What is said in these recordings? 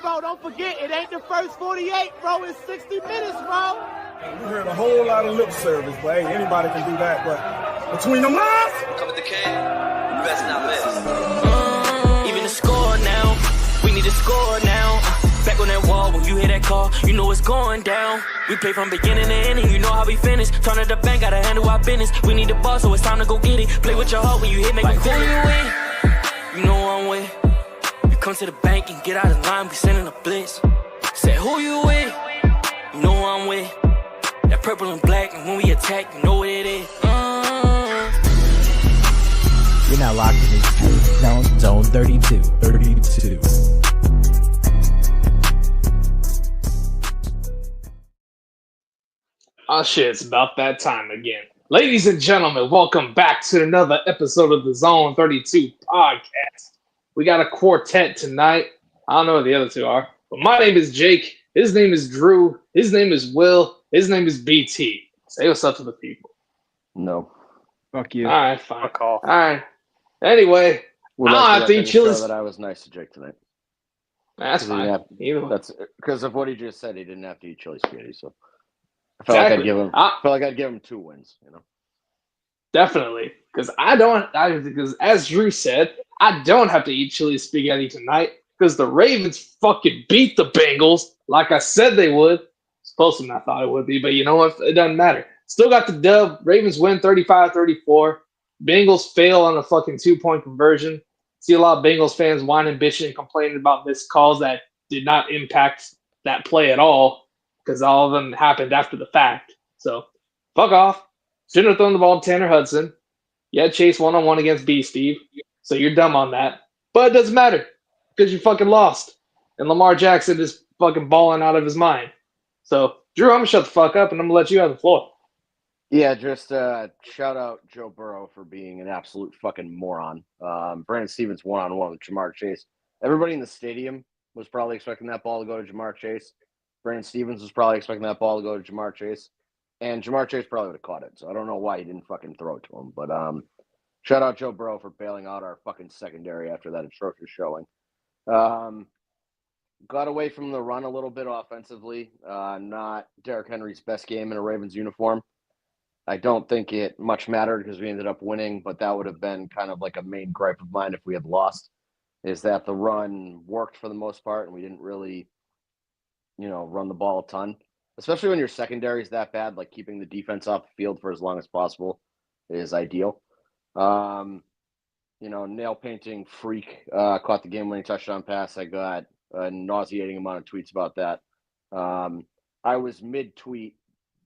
bro, don't forget, it ain't the first 48, bro. It's 60 minutes, bro. We heard a whole lot of lip service, but hey, anybody can do that. But between them lines, come with the K, you best not miss. Even the score now, we need to score now. Back on that wall, when you hear that call, you know it's going down. We play from beginning to ending, you know how we finish. Turn to the bank, gotta handle our business. We need the ball, so it's time to go get it. Play with your heart when you hit, make like, who you with? You know I'm with. You come to the bank and get out of line, we sending a blitz. Say who you with? You know I'm with. That purple and black, and when we attack, you know what it is. You're now locked in Zone 32. Oh shit, it's about that time again. Ladies and gentlemen, welcome back to another episode of the Zone 32 podcast. We got a quartet tonight. I don't know what the other two are, but my name is Jake. His name is Drew. His name is Will. His name is BT. Say what's up to the people. No. Fuck you. All right, fine. Fuck off. All right. Anyway, I don't have to eat chili. That I was nice to Jake tonight. That's fine. That's because of what he just said. He didn't have to eat chili spaghetti, so I felt like I'd give him 2 wins. You know. Definitely, because because as Drew said, I don't have to eat chili spaghetti tonight because the Ravens fucking beat the Bengals like I said they would. Supposed to, I thought it would be, but you know what? It doesn't matter. Still got the dub. Ravens win 35-34. Bengals fail on a fucking 2-point conversion. See a lot of Bengals fans whining, bitching, and complaining about missed calls that did not impact that play at all because all of them happened after the fact. So, fuck off. Shouldn't have thrown the ball to Tanner Hudson. You had Chase one-on-one against B, Steve. So you're dumb on that. But it doesn't matter because you fucking lost. And Lamar Jackson is fucking balling out of his mind. So, Drew, I'm going to shut the fuck up and I'm going to let you have the floor. Yeah, just shout out Joe Burrow for being an absolute fucking moron. Brandon Stevens one-on-one with Jamar Chase. Everybody in the stadium was probably expecting that ball to go to Jamar Chase. Brandon Stevens was probably expecting that ball to go to Jamar Chase. And Jamar Chase probably would have caught it. So I don't know why he didn't fucking throw it to him. But shout out Joe Burrow for bailing out our fucking secondary after that atrocious showing. Got away from the run a little bit offensively. Not Derrick Henry's best game in a Ravens uniform. I don't think it much mattered because we ended up winning, but that would have been kind of like a main gripe of mine if we had lost, is that the run worked for the most part and we didn't really, run the ball a ton. Especially when your secondary is that bad, like keeping the defense off the field for as long as possible is ideal. Nail painting freak caught the game-winning touchdown pass. I got a nauseating amount of tweets about that. I was mid-tweet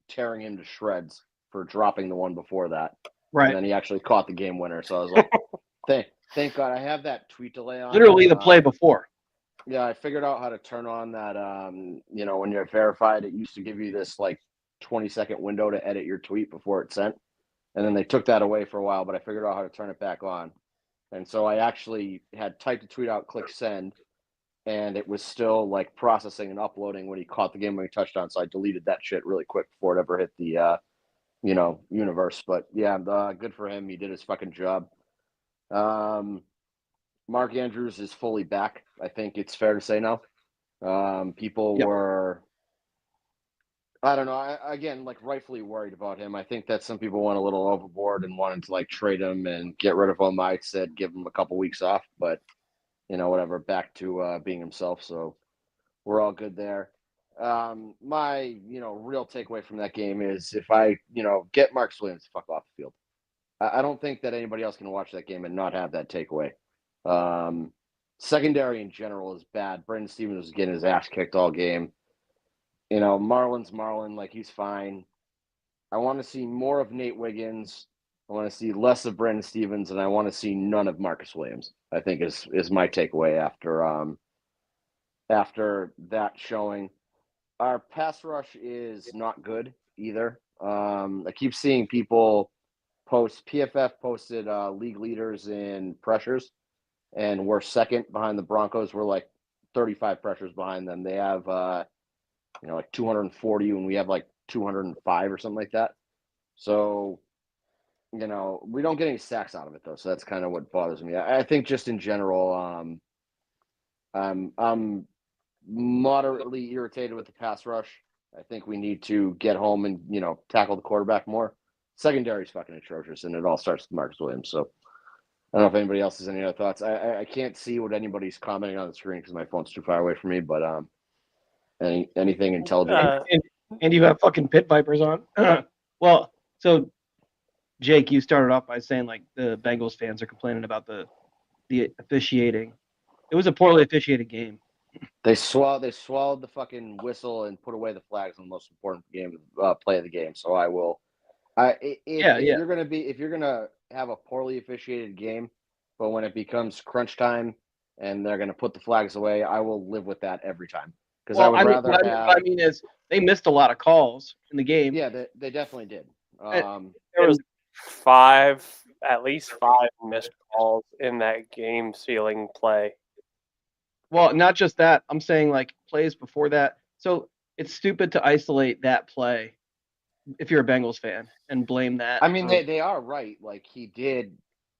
tearing him to shreds for dropping the one before that. Right. And then he actually caught the game winner. So I was like, thank God I have that tweet delay on. Literally the play before. Yeah, I figured out how to turn on that, when you're verified, it used to give you this like 20-second window to edit your tweet before it's sent. And then they took that away for a while, but I figured out how to turn it back on. And so I actually had typed the tweet out, click send, and it was still like processing and uploading when he caught the game-winning touchdown. So I deleted that shit really quick before it ever hit the, universe. But yeah, good for him. He did his fucking job. Mark Andrews is fully back. I think it's fair to say now. People were, I don't know, rightfully worried about him. I think that some people went a little overboard and wanted to like trade him and get rid of him. I said give him a couple weeks off, but whatever, back to being himself. So we're all good there. My real takeaway from that game is if I get Marcus Williams to fuck off the field. I don't think that anybody else can watch that game and not have that takeaway. Secondary in general is bad. Brandon Stevens was getting his ass kicked all game. Marlon's Marlon, like he's fine. I want to see more of Nate Wiggins. I want to see less of Brandon Stevens, and I want to see none of Marcus Williams. I think is my takeaway after that showing. Our pass rush is not good either. I keep seeing people post. PFF posted league leaders in pressures, and we're second behind the Broncos. We're like 35 pressures behind them. They have like 240, and we have like 205 or something like that. So, we don't get any sacks out of it though. So that's kind of what bothers me. I think just in general, I'm moderately irritated with the pass rush. I think we need to get home and, tackle the quarterback more. Secondary's fucking atrocious, and it all starts with Marcus Williams. So I don't know if anybody else has any other thoughts. I can't see what anybody's commenting on the screen because my phone's too far away from me, but anything intelligent? And you have fucking pit vipers on. Well, so Jake, you started off by saying like the Bengals fans are complaining about the officiating. It was a poorly officiated game. They swallowed the fucking whistle and put away the flags on the most important play of the game. So I will. If you're gonna have a poorly officiated game, but when it becomes crunch time and they're gonna put the flags away, I will live with that every time. Because Well, what I mean is they missed a lot of calls in the game. Yeah, they definitely did. There was at least five missed calls in that game-sealing play. Well, not just that. I'm saying like plays before that. So it's stupid to isolate that play if you're a Bengals fan and blame that. I mean, they are right. Like he did,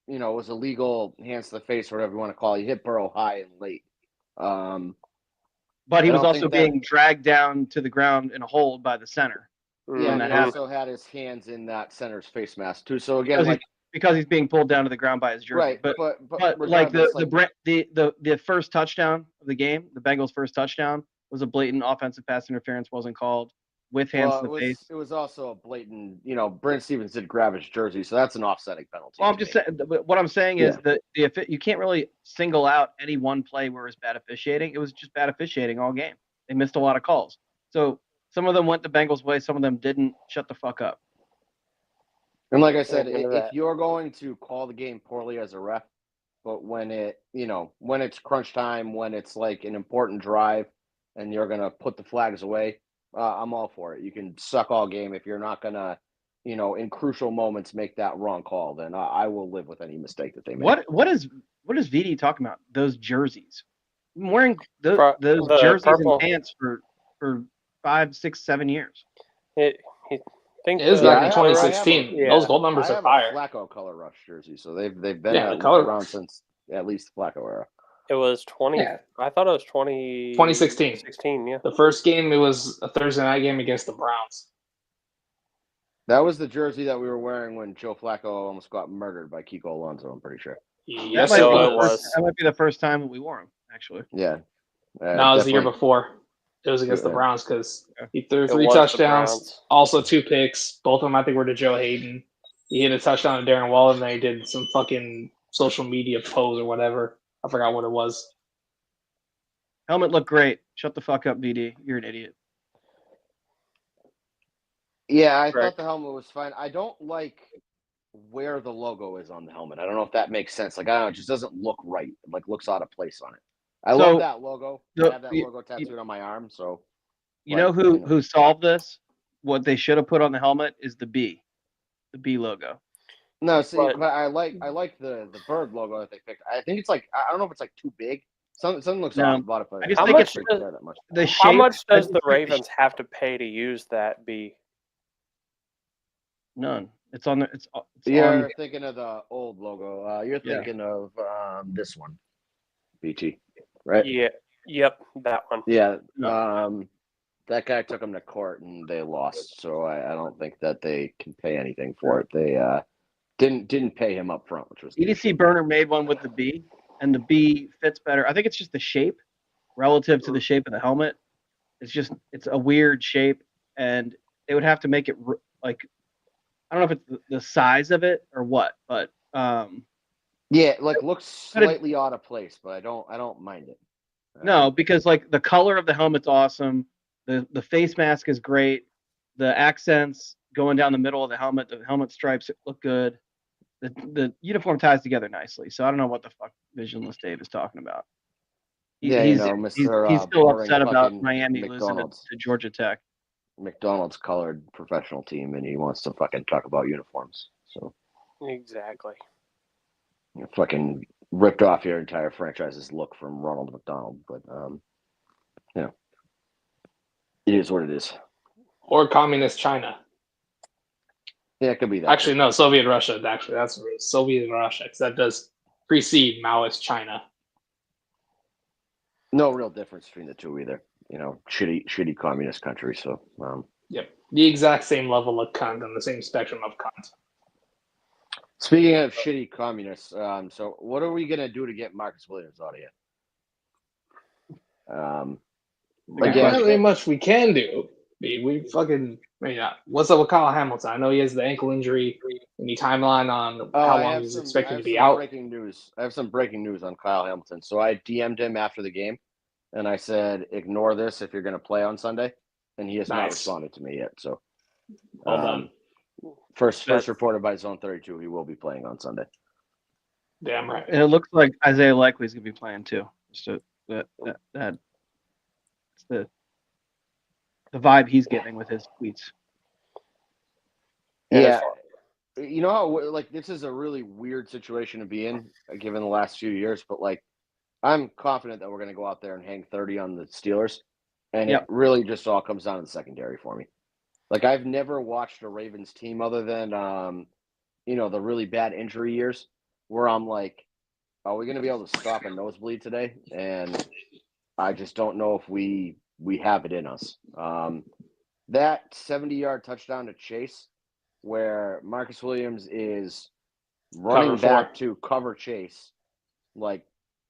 it was illegal, hands to the face, or whatever you want to call it. He hit Burrow high and late. But he was also being dragged down to the ground in a hold by the center. Yeah, and he also had his hands in that center's face mask too. So again, because he's being pulled down to the ground by his jersey. Right, but like the first touchdown of the game, the Bengals' first touchdown was a blatant offensive pass interference, wasn't called with hands to the face. It was also a blatant, Brent Stevens did grab his jersey, so that's an offsetting penalty. Well, I'm just saying. What I'm saying is that you can't really single out any one play where it was bad officiating. It was just bad officiating all game. They missed a lot of calls. So some of them went the Bengals' way, some of them didn't. Shut the fuck up. And like I said, if you're going to call the game poorly as a ref, but when it's crunch time, when it's like an important drive, and you're gonna put the flags away, I'm all for it. You can suck all game if you're not gonna, in crucial moments make that wrong call. Then I will live with any mistake that they make. What is VD talking about? Those jerseys. I'm wearing those jerseys purple. and pants for 5, 6, 7 years. It is back in 2016. Those goal numbers are fire. Flacco color rush jersey, so they've been around since at least the Flacco era. It was 20. Yeah. I thought it was 2016. 16, yeah. The first game, it was a Thursday night game against the Browns. That was the jersey that we were wearing when Joe Flacco almost got murdered by Kiko Alonso, I'm pretty sure. Yes, it was. That might be the first time we wore them, actually. Yeah. No, it was the year before. It was against the Browns because he threw 3 touchdowns, also 2 picks. Both of them, I think, were to Joe Hayden. He hit a touchdown to Darren Waller, and then he did some fucking social media pose or whatever. I forgot what it was. Helmet looked great. Shut the fuck up, VD. You're an idiot. Yeah, I thought the helmet was fine. I don't like where the logo is on the helmet. I don't know if that makes sense. Like, I don't know, it just doesn't look right. It looks out of place on it. I love that logo. I have that logo tattooed on my arm. So, know who solved this? What they should have put on the helmet is the B logo. No, see, but I like the bird logo that they picked. I think it's I don't know if it's too big. Something looks off about it, but I just think it's that much. How much does the Ravens have to pay to use that B? None. It's on the. It's You're thinking of the old logo. You're thinking of this one, BT, right? Yeah. Yep, that one. Yeah. That guy took him to court and they lost. So I don't think that they can pay anything for it. They didn't pay him up front, which was EDC Burner made one with the B, and the B fits better. I think it's just the shape relative to the shape of the helmet. It's a weird shape, and they would have to make it I don't know if it's the size of it or what, but looks slightly out of place, but I don't mind it. No, because the color of the helmet's awesome. The face mask is great. The accents going down the middle of the helmet stripes look good. The uniform ties together nicely. So I don't know what the fuck Visionless Dave is talking about. He's still upset about Miami losing to Georgia Tech. McDonald's colored professional team, and he wants to fucking talk about uniforms. So exactly, fucking ripped off your entire franchise's look from Ronald McDonald, but it is what it is. Or communist China. Yeah, it could be that. Actually, no, Soviet Russia. Actually, that's Soviet Russia because that does precede Maoist China. No real difference between the two either. Shitty communist country. So, Yep. The exact same level of cunt on the same spectrum of cunt. speaking of shitty communists, so what are we gonna do to get Marcus Williams out of here? Not really much we can do. We fucking what's up with Kyle Hamilton? I know he has the ankle injury. Any timeline on how long he's expecting to be out? Breaking news. I have some breaking news on Kyle Hamilton. So I DM'd him after the game, and I said, "Ignore this if you're going to play on Sunday," and he has not responded to me yet. So, well done. First reported by Zone 32, he will be playing on Sunday. Damn right. And it looks like Isaiah Likely's going to be playing too. So that's the vibe he's getting with his tweets. Yeah. You know how, this is a really weird situation to be in, given the last few years, but, I'm confident that we're going to go out there and hang 30 on the Steelers, and it really just all comes down to the secondary for me. I've never watched a Ravens team other than, the really bad injury years where I'm like, are we going to be able to stop a nosebleed today? And I just don't know if we have it in us. That 70-yard touchdown to Chase, where Marcus Williams is running back to cover Chase,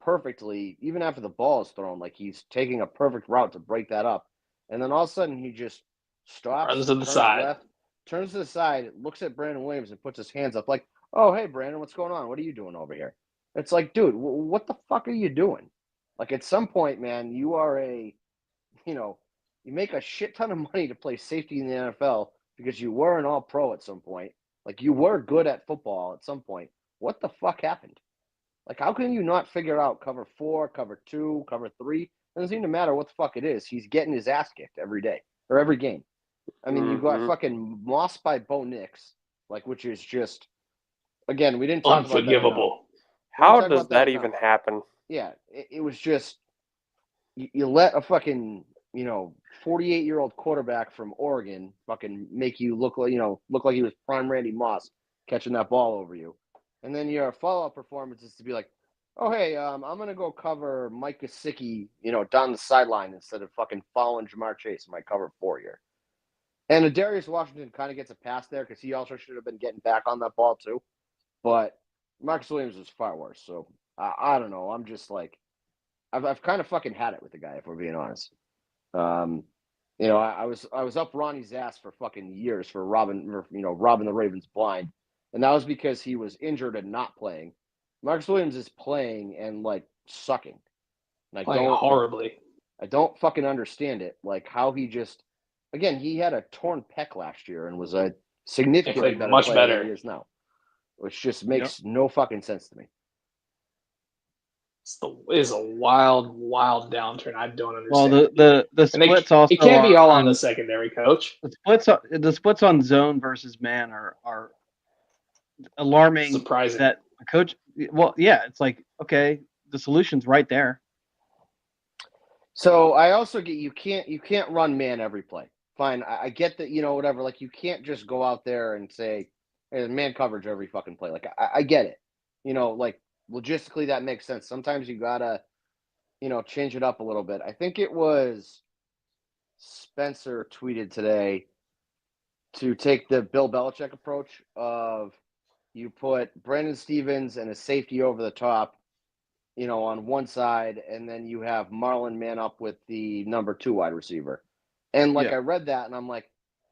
perfectly, even after the ball is thrown, he's taking a perfect route to break that up. And then all of a sudden he just stops, turns to the side, turns to the side, looks at Brandon Williams and puts his hands up oh, hey, Brandon, what's going on? What are you doing over here? It's dude, what the fuck are you doing? At some point, man, you are you make a shit ton of money to play safety in the NFL because you were an all-pro at some point. You were good at football at some point. What the fuck happened? How can you not figure out cover 4, cover 2, cover 3? It doesn't even matter what the fuck it is. He's getting his ass kicked every day or every game. I mean, you got fucking mossed by Bo Nix, which is just, again, we didn't talk unforgivable. How does that even happen? Yeah, it was just, you let a fucking, 48-year-old quarterback from Oregon fucking make you look like he was prime Randy Moss catching that ball over you. And then your follow-up performance is to be oh, hey, I'm going to go cover Mike Gesicki, down the sideline instead of fucking following Jamar Chase in my cover 4 here. And Darius Washington kind of gets a pass there because he also should have been getting back on that ball too. But Marcus Williams was far worse. So I don't know. I'm just I've kind of fucking had it with the guy, if we're being honest. I was up Ronnie's ass for fucking years for robbing the Ravens blind. And that was because he was injured and not playing. Marcus Williams is playing and sucking. And playing horribly. I don't fucking understand it. How he just, again, he had a torn pec last year and was a significantly better much player better than he is now, which just makes no fucking sense to me. It's a wild downturn. I don't understand. Well, the splits also. It can't be all on the secondary, coach. The splits on zone versus man are alarming. Surprising. That a coach. Well, yeah, it's okay, the solution's right there. So I also get you can't run man every play. Fine, I get that, whatever. You can't just go out there and say, hey, man coverage every fucking play. I get it. Logistically that makes sense. Sometimes you gotta, change it up a little bit. I think it was Spencer tweeted today to take the Bill Belichick approach of you put Brandon Stevens and a safety over the top, on one side, and then you have Marlon man up with the number 2 wide receiver. And I read that and I'm oh,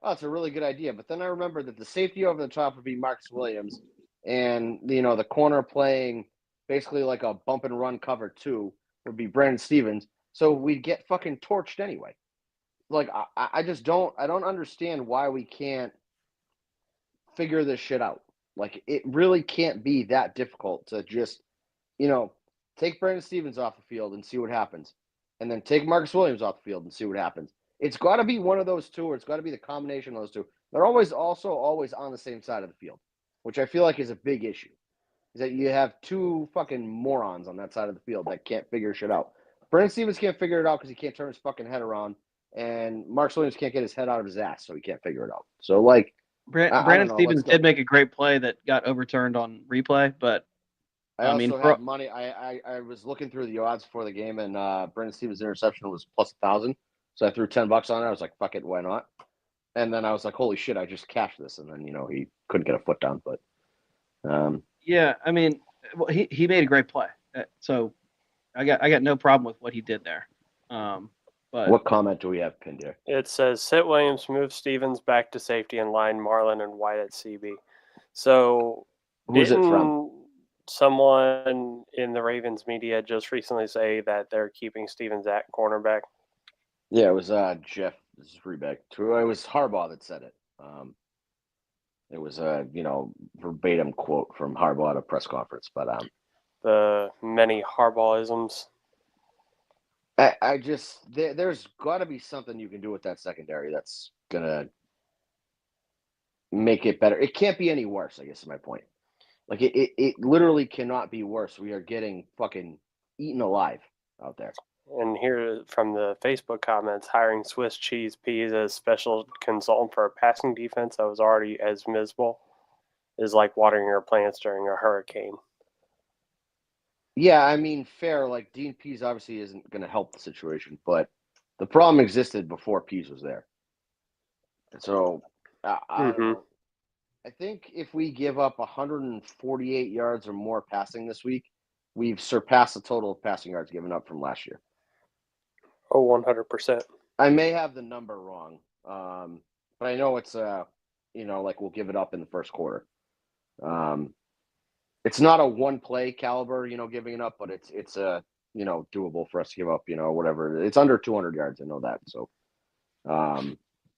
it's a really good idea. But then I remember that the safety over the top would be Marcus Williams, and the corner playing basically a bump and run cover 2 would be Brandon Stevens. So we'd get fucking torched anyway. I just don't understand why we can't figure this shit out. It really can't be that difficult to just, take Brandon Stevens off the field and see what happens. And then take Marcus Williams off the field and see what happens. It's got to be one of those two, or it's got to be the combination of those two. They're always on the same side of the field, which I feel is a big issue. Is that you have 2 fucking morons on that side of the field that can't figure shit out. Brandon Stevens can't figure it out because he can't turn his fucking head around, and Marcus Williams can't get his head out of his ass, so he can't figure it out. So, Brandon Stevens did make a great play that got overturned on replay, but I mean, also have money. I was looking through the odds for the game, and Brandon Stevens' interception was plus 1,000. So I threw $10 on it. I was like, "Fuck it, why not?" And then I was like, "Holy shit, I just cashed this!" And then he couldn't get a foot down. But yeah, I mean, well, he made a great play. So I got no problem with what he did there. But what comment do we have pinned here? It says Sit Williams, move Stevens back to safety and line Marlin and White at CB. So Who's it from? Someone in the Ravens media just recently say that they're keeping Stevens at cornerback. Yeah, it was Jeff Zrebeck. It was Harbaugh that said it. It was a verbatim quote from Harbaugh at a press conference. But the many Harbaughisms. I just there's got to be something you can do with that secondary that's gonna make it better. It can't be any worse, I guess is my point. Like it literally cannot be worse. We are getting fucking eaten alive out there. And here from the Facebook comments, hiring Swiss Cheese Peas as special consultant for a passing defense that was already as miserable is like watering your plants during a hurricane. Yeah, I mean, fair. Like Dean Pease obviously isn't going to help the situation, but the problem existed before Pease was there. So I don't know. I think if we give up 148 yards or more passing this week, we've surpassed the total of passing yards given up from last year. Oh, 100%. I may have the number wrong, but I know it's like we'll give it up in the first quarter. It's not a one play caliber, giving it up, but it's doable for us to give up, whatever. It's under 200 yards. I know that. So,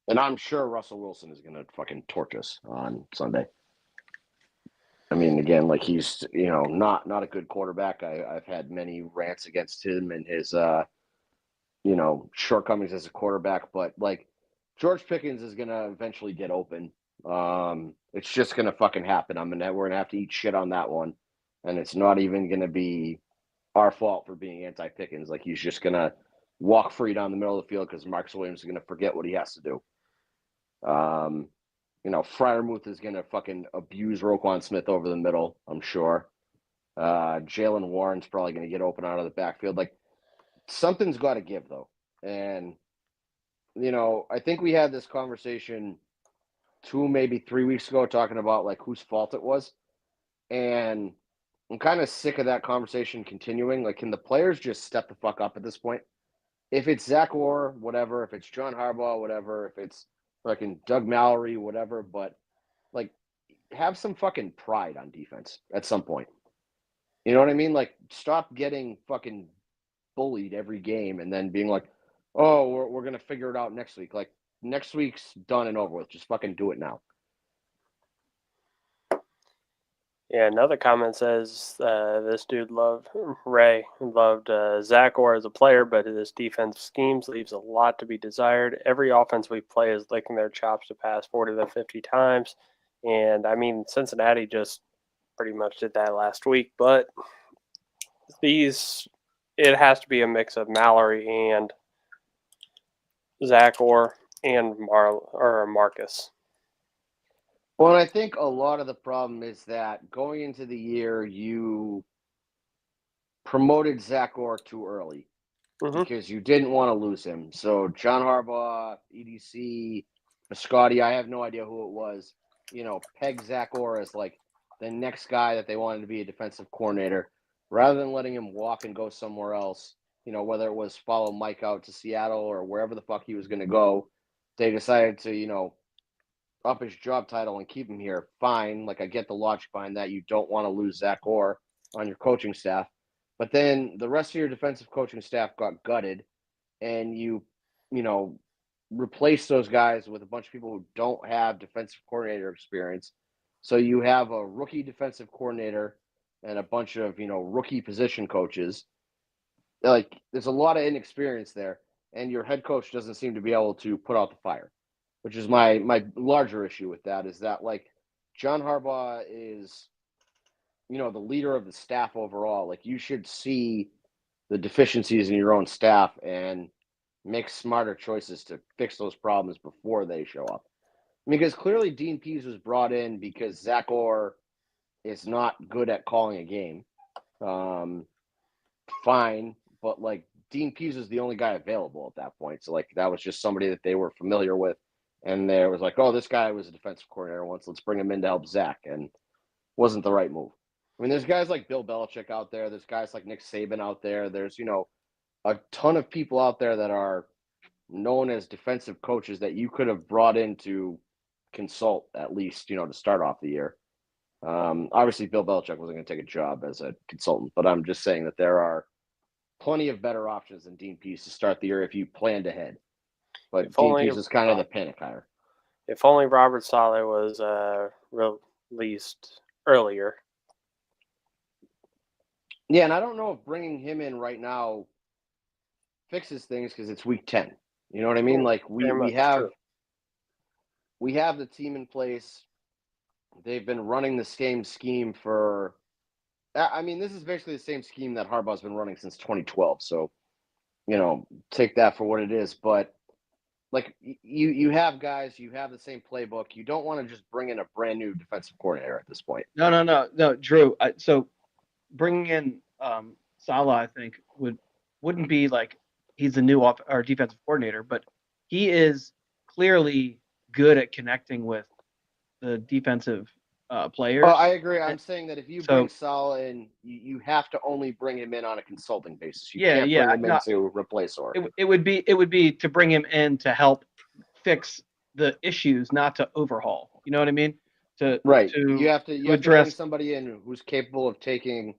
and I'm sure Russell Wilson is going to fucking torch us on Sunday. I mean, again, like he's, not a good quarterback. I've had many rants against him and his, shortcomings as a quarterback, but like George Pickens is going to eventually get open. It's just going to fucking happen. We're going to have to eat shit on that one. And it's not even going to be our fault for being anti-Pickens. Like he's just going to walk free down the middle of the field because Marcus Williams is going to forget what he has to do. Freiermuth is going to fucking abuse Roquan Smith over the middle, I'm sure. Jalen Warren's probably going to get open out of the backfield. Like something's got to give though. And, I think we had this conversation 2, maybe 3 weeks ago talking about like whose fault it was. And I'm kind of sick of that conversation continuing. Like, can the players just step the fuck up at this point? If it's Zach Orr, whatever. If it's John Harbaugh, whatever. If it's fucking Doug Mallory, whatever. But like, have some fucking pride on defense at some point. You know what I mean? Like, stop getting fucking bullied every game and then being like, oh, we're going to figure it out next week. Like, next week's done and over with. Just fucking do it now. Yeah, another comment says this dude loved Zach Orr as a player, but his defensive schemes leaves a lot to be desired. Every offense we play is licking their chops to pass 40 to 50 times. And, I mean, Cincinnati just pretty much did that last week. But it has to be a mix of Mallory and Zach Orr and Marcus. Well, I think a lot of the problem is that going into the year, you promoted Zach Orr too early because you didn't want to lose him. So John Harbaugh, EDC, Biscotti, I have no idea who it was, pegged Zach Orr as like the next guy that they wanted to be a defensive coordinator rather than letting him walk and go somewhere else, whether it was follow Mike out to Seattle or wherever the fuck he was going to go. They decided to, up his job title and keep him here. Fine. Like I get the logic behind that. You don't want to lose Zach Orr on your coaching staff. But then the rest of your defensive coaching staff got gutted and you replace those guys with a bunch of people who don't have defensive coordinator experience. So you have a rookie defensive coordinator and a bunch of, rookie position coaches. Like there's a lot of inexperience there and your head coach doesn't seem to be able to put out the fire. Which is my larger issue with that is that, like, John Harbaugh is, the leader of the staff overall. Like, you should see the deficiencies in your own staff and make smarter choices to fix those problems before they show up. Because clearly Dean Pease was brought in because Zach Orr is not good at calling a game. fine, but like Dean Pease is the only guy available at that point. So like that was just somebody that they were familiar with, and there was like, oh, this guy was a defensive coordinator once. Let's bring him in to help Zach, and wasn't the right move. I mean, there's guys like Bill Belichick out there. There's guys like Nick Saban out there. There's a ton of people out there that are known as defensive coaches that you could have brought in to consult at least, to start off the year. Obviously, Bill Belichick wasn't going to take a job as a consultant, but I'm just saying that there are plenty of better options than Dean Pease to start the year if you planned ahead. But Dean Pease is kind of the panic hire. If only Robert Saleh was released earlier. Yeah, and I don't know if bringing him in right now fixes things because it's week 10. You know what I mean? Like we have the team in place. They've been running the same scheme for. I mean, this is basically the same scheme that Harbaugh's been running since 2012. So, take that for what it is. But like you have guys, you have the same playbook. You don't want to just bring in a brand new defensive coordinator at this point. No, Drew. So bringing in Saleh, I think wouldn't be like he's the new our defensive coordinator, but he is clearly good at connecting with the defensive players. Oh, I agree. I'm saying that if you bring Saleh in, you have to only bring him in on a consulting basis. You can't bring him in to replace or. It would be to bring him in to help fix the issues, not to overhaul. You know what I mean? You have to bring somebody in who's capable of taking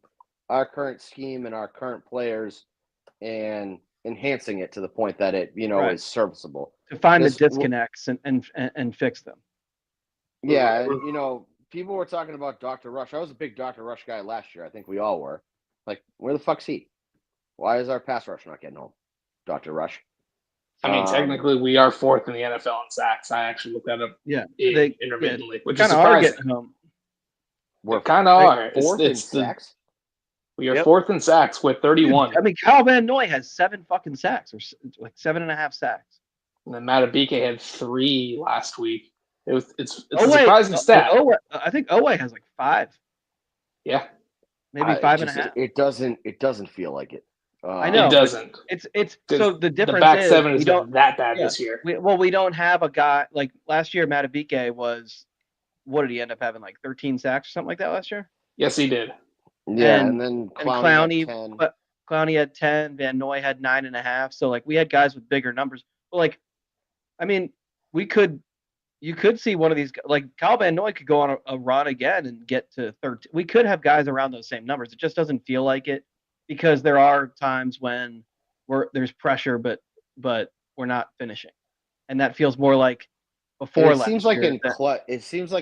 our current scheme and our current players and enhancing it to the point that it is serviceable. To find the disconnects and fix them. Yeah, and people were talking about Dr. Rush. I was a big Dr. Rush guy last year. I think we all were. Like, where the fuck's he? Why is our pass rush not getting home? Dr. Rush. I mean, technically, we are 4th in the NFL in sacks. I actually looked that up intermittently, which is surprising. We kind of are. 4th in sacks? We are 4th in sacks with 31. Dude, I mean, Kyle Van Noy has 7 fucking sacks, or like 7.5 sacks. And then Matabike had 3 last week. It's a surprising stat. I think Owe has like 5. Yeah, maybe 5.5. It doesn't feel like it. I know it doesn't. It's so the difference. The back is seven is not that bad this year. We don't have a guy like last year. Matabike was. What did he end up having? Like 13 sacks or something like that last year. Yes, he did. Yeah, and then Clowney had 10. Van Noy had 9.5. So like we had guys with bigger numbers. But like, I mean, you could see one of these, like Kyle Van Noy could go on a run again and get to 13. We could have guys around those same numbers. It just doesn't feel like it because there are times when there's pressure, but we're not finishing, and that feels more like before. It seems like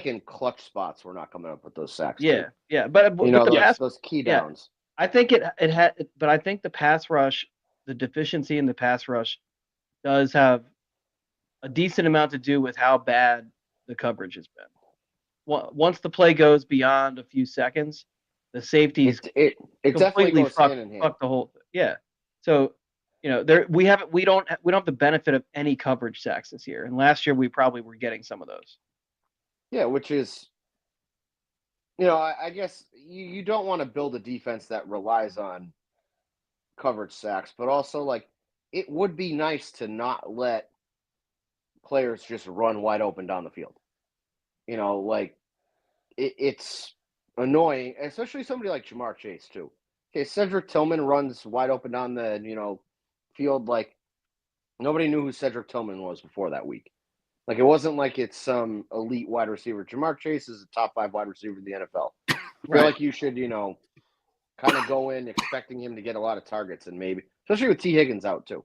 in clutch spots we're not coming up with those sacks. Yeah, but those key downs. I think it had, but I think the pass rush, the deficiency in the pass rush, does have a decent amount to do with how bad the coverage has been. Once the play goes beyond a few seconds, the safeties it definitely goes hand in hand. Fuck the whole thing. Yeah. So, we don't have the benefit of any coverage sacks this year. And last year we probably were getting some of those. Yeah, which is I guess you don't want to build a defense that relies on coverage sacks, but also like it would be nice to not let players just run wide open down the field. It's annoying, especially somebody like Jamar Chase too. Okay, Cedric Tillman runs wide open down the field like nobody knew who Cedric Tillman was before that week. Like it wasn't like it's some elite wide receiver. Jamar Chase is a top 5 wide receiver in the NFL. I feel like you should, kind of go in expecting him to get a lot of targets and maybe, especially with T. Higgins out too.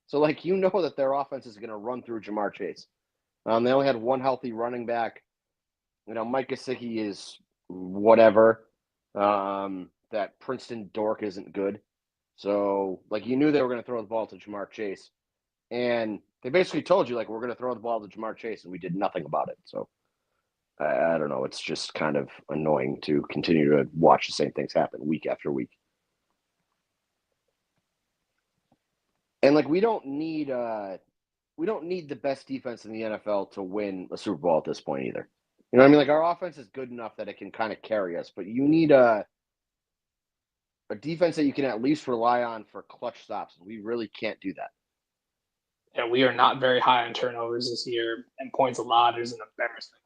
So, like, that their offense is going to run through Jamar Chase. They only had one healthy running back. Mike Gesicki is whatever. That Princeton dork isn't good. So, like, you knew they were going to throw the ball to Jamar Chase. And they basically told you, like, we're going to throw the ball to Jamar Chase, and we did nothing about it. So, I don't know. It's just kind of annoying to continue to watch the same things happen week after week. And like we don't need the best defense in the NFL to win a Super Bowl at this point either. Like our offense is good enough that it can kind of carry us, but you need a a defense that you can at least rely on for clutch stops. And we really can't do that. And we are not very high on turnovers this year, and points allowed is an embarrassment.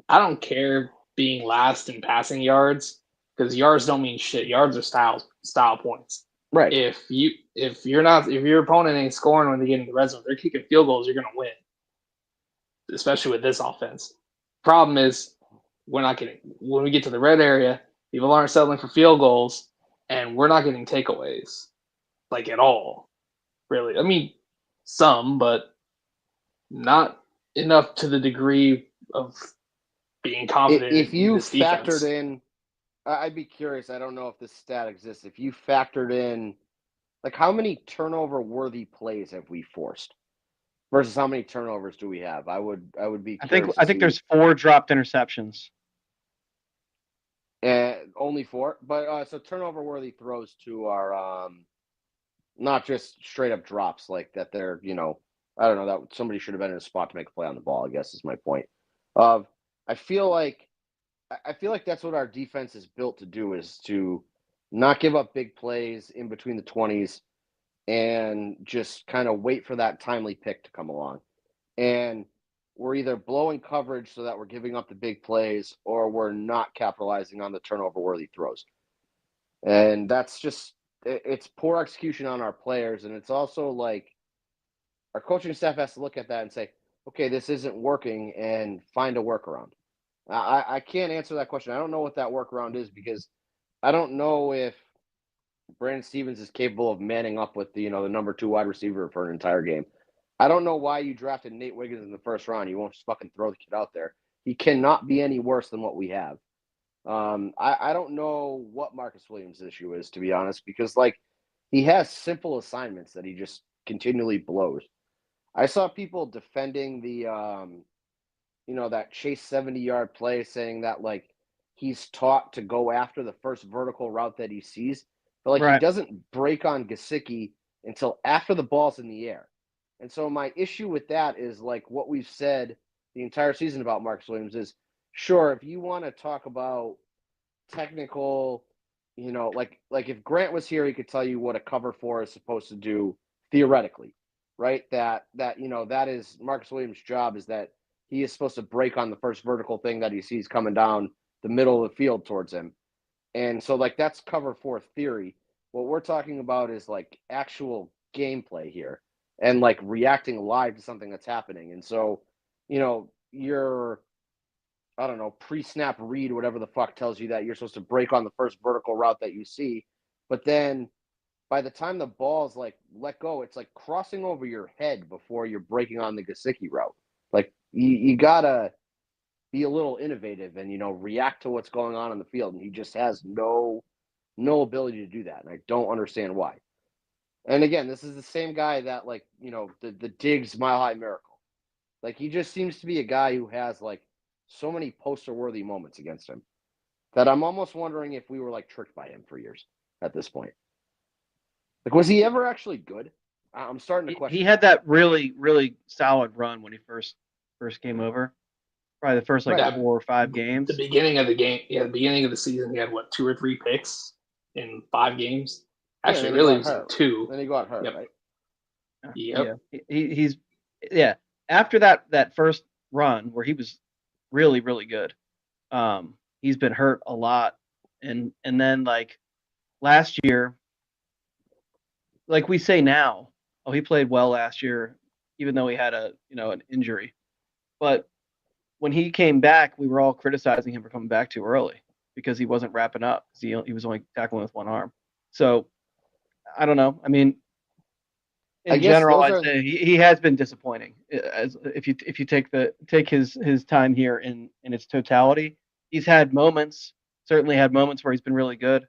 I don't care being last in passing yards because yards don't mean shit. Yards are style points. Right. If your opponent ain't scoring when they get in the red zone, they're kicking field goals, you're gonna win. Especially with this offense. Problem is we're not getting when we get to the red area, people aren't settling for field goals, and we're not getting takeaways. Like at all. Really. I mean, some, but not enough to the degree of being confident. If you in this defense. factored in, I'd be curious. I don't know if this stat exists. If you factored in, like, how many turnover-worthy plays have we forced versus how many turnovers do we have? I would be. I think there's 4 dropped interceptions. Only 4, but so turnover-worthy throws to our not just straight-up drops like that. They're I don't know that somebody should have been in a spot to make a play on the ball. I guess is my point. I feel like that's what our defense is built to do, is to not give up big plays in between the 20s and just kind of wait for that timely pick to come along. And we're either blowing coverage so that we're giving up the big plays, or we're not capitalizing on the turnover-worthy throws. And that's just it's poor execution on our players, and it's also like our coaching staff has to look at that and say, okay, this isn't working, and find a workaround. I can't answer that question. I don't know what that workaround is, because I don't know if Brandon Stevens is capable of manning up with the number 2 wide receiver for an entire game. I don't know why you drafted Nate Wiggins in the first round. You won't just fucking throw the kid out there. He cannot be any worse than what we have. I don't know what Marcus Williams' issue is, to be honest, because he has simple assignments that he just continually blows. I saw people defending the that chase 70-yard play, saying that he's taught to go after the first vertical route that he sees, but Right. He doesn't break on Gesicki until after the ball's in the air. And so my issue with that is what we've said the entire season about Marcus Williams is, sure, if you want to talk about technical, if Grant was here, he could tell you what a cover 4 is supposed to do theoretically, right? That is Marcus Williams' job, is that he is supposed to break on the first vertical thing that he sees coming down the middle of the field towards him. And so that's cover 4 theory. What we're talking about is actual gameplay here, and reacting live to something that's happening. And so, your, I don't know, pre-snap read, whatever the fuck, tells you that you're supposed to break on the first vertical route that you see. But then by the time the ball's let go, it's crossing over your head before you're breaking on the Gesicki route. You gotta be a little innovative and, react to what's going on in the field. And he just has no ability to do that. And I don't understand why. And again, this is the same guy that the Diggs Mile High Miracle. He just seems to be a guy who has so many poster worthy moments against him that I'm almost wondering if we were tricked by him for years at this point. Was he ever actually good? I'm starting to question. He had that really, really solid run when he first came over. Probably the first 4 or 5 games. The beginning of the game, the beginning of the season, he had 2 or 3 picks in 5 games. Actually, really, it was 2. Then he got hurt, yep. right? Yep. He's after that first run where he was really, really good. He's been hurt a lot, and then last year, we say now, oh, he played well last year, even though he had an injury. But when he came back, we were all criticizing him for coming back too early because he wasn't wrapping up. He was only tackling with one arm. So I don't know. I mean, in general, I'd say he has been disappointing. As if you take his time here in its totality, he's had moments. Certainly had moments where he's been really good.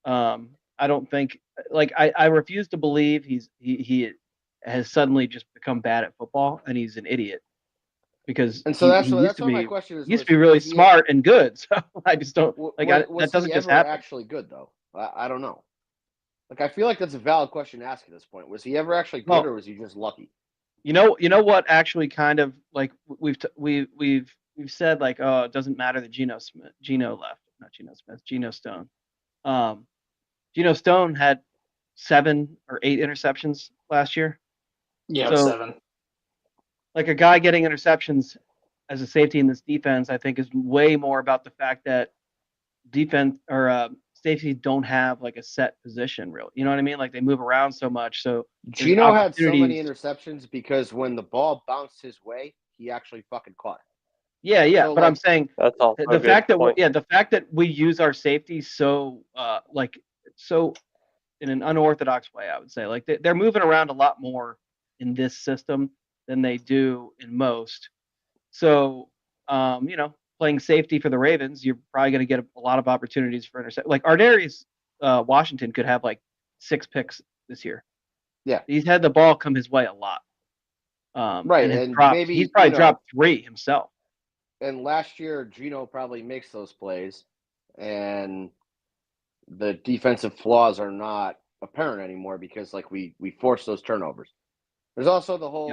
I don't think I refuse to believe he has suddenly just become bad at football and he's an idiot. Because and so that's what my question is. He used to be really smart and good, so I just don't that doesn't just happen. Actually good though? I don't know. I feel like that's a valid question to ask at this point. Was he ever actually good, or was he just lucky? You know what? Actually, kind of we've said oh, it doesn't matter that Geno Stone. Geno Stone had 7 or 8 interceptions last year. Yeah, So, 7. like a guy getting interceptions as a safety in this defense, I think is way more about the fact that defense or safeties don't have like a set position, really. You know what I mean? Like they move around so much. So there's Gino had so many opportunities. interceptions because when the ball bounced his way, he actually fucking caught it. Yeah, So, but like, I'm saying That's also a the good fact that point. the fact that we use our safeties so so in an unorthodox way, I would say, like they're moving around a lot more in this system than they do in most. So, playing safety for the Ravens, you're probably going to get a lot of opportunities for intercept. Like Ardarius Washington could have like 6 picks this year. Yeah, He's had the ball come his way a lot. right, and maybe he's probably dropped 3 himself. And last year, Gino probably makes those plays, and the defensive flaws are not apparent anymore because like we force those turnovers. There's also the whole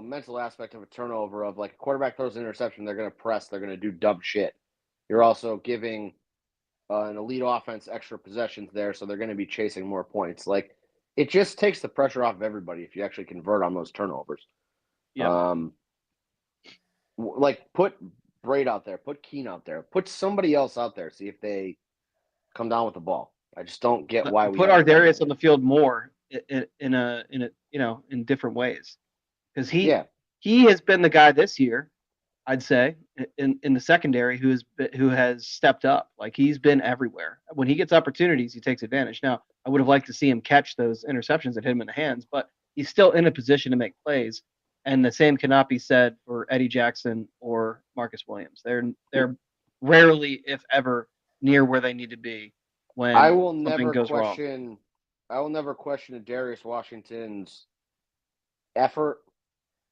mental aspect of a turnover of like a quarterback throws an interception, they're going to press, they're going to do dumb shit. You're also giving an elite offense extra possessions there, so they're going to be chasing more points. Like it just takes the pressure off of everybody if you actually convert on those turnovers. Yeah. Like put Braid out there, put Keen out there, put somebody else out there, see if they come down with the ball. I just don't get why we put Ardarius on the field more in different ways, because he has been the guy this year, I'd say, in the secondary who has stepped up. Like he's been everywhere. When he gets opportunities, he takes advantage. Now, I would have liked to see him catch those interceptions that hit him in the hands, but he's still in a position to make plays. And the same cannot be said for Eddie Jackson or Marcus Williams. They're rarely, if ever, near where they need to be when something goes wrong. I will never question Darius Washington's effort,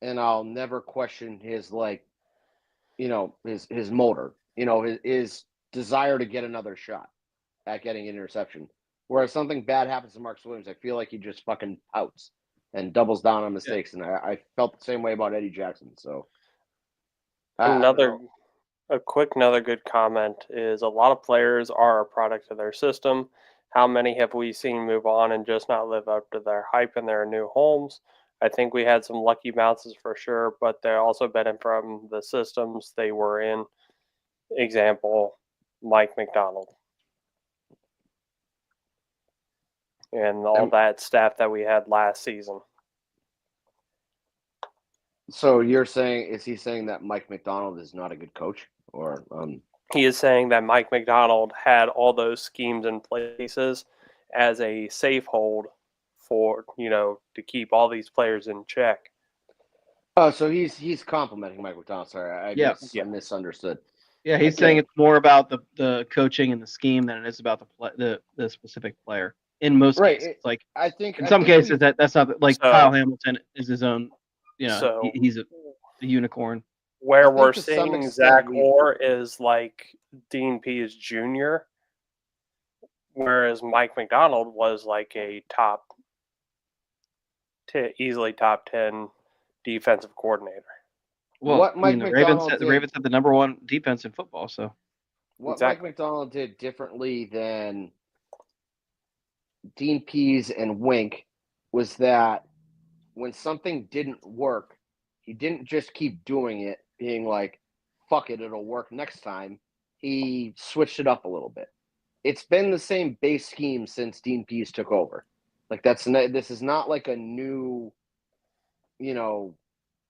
and I'll never question his his motor, his desire to get another shot at getting an interception. Whereas something bad happens to Marcus Williams, I feel like he just fucking pouts and doubles down on mistakes. And I felt the same way about Eddie Jackson. So another good comment is a lot of players are a product of their system. How many have we seen move on and just not live up to their hype in their new homes? I think we had some lucky bounces for sure, but they're also benefiting from the systems they were in. Example, Mike McDonald. And all that staff that we had last season. So is he saying that Mike McDonald is not a good coach? Or he is saying that Mike McDonald had all those schemes in places as a safe hold for, to keep all these players in check. Oh, so he's complimenting Mike McDonald. Sorry, I misunderstood. Yeah, he's saying it's more about the coaching and the scheme than it is about the specific player. In most cases, like I think in some cases that's not like Kyle Hamilton is his own. He's a unicorn. Where we're seeing Zach Orr is like Dean Pease Jr., whereas Mike McDonald was like a easily top 10 defensive coordinator. Well, the Ravens had the number 1 defense in football. So what Mike McDonald did differently than Dean Pease and Wink was that when something didn't work, he didn't just keep doing it, being like, fuck it, it'll work next time. He switched it up a little bit. It's been the same base scheme since Dean Pease took over. Like this is not like a new,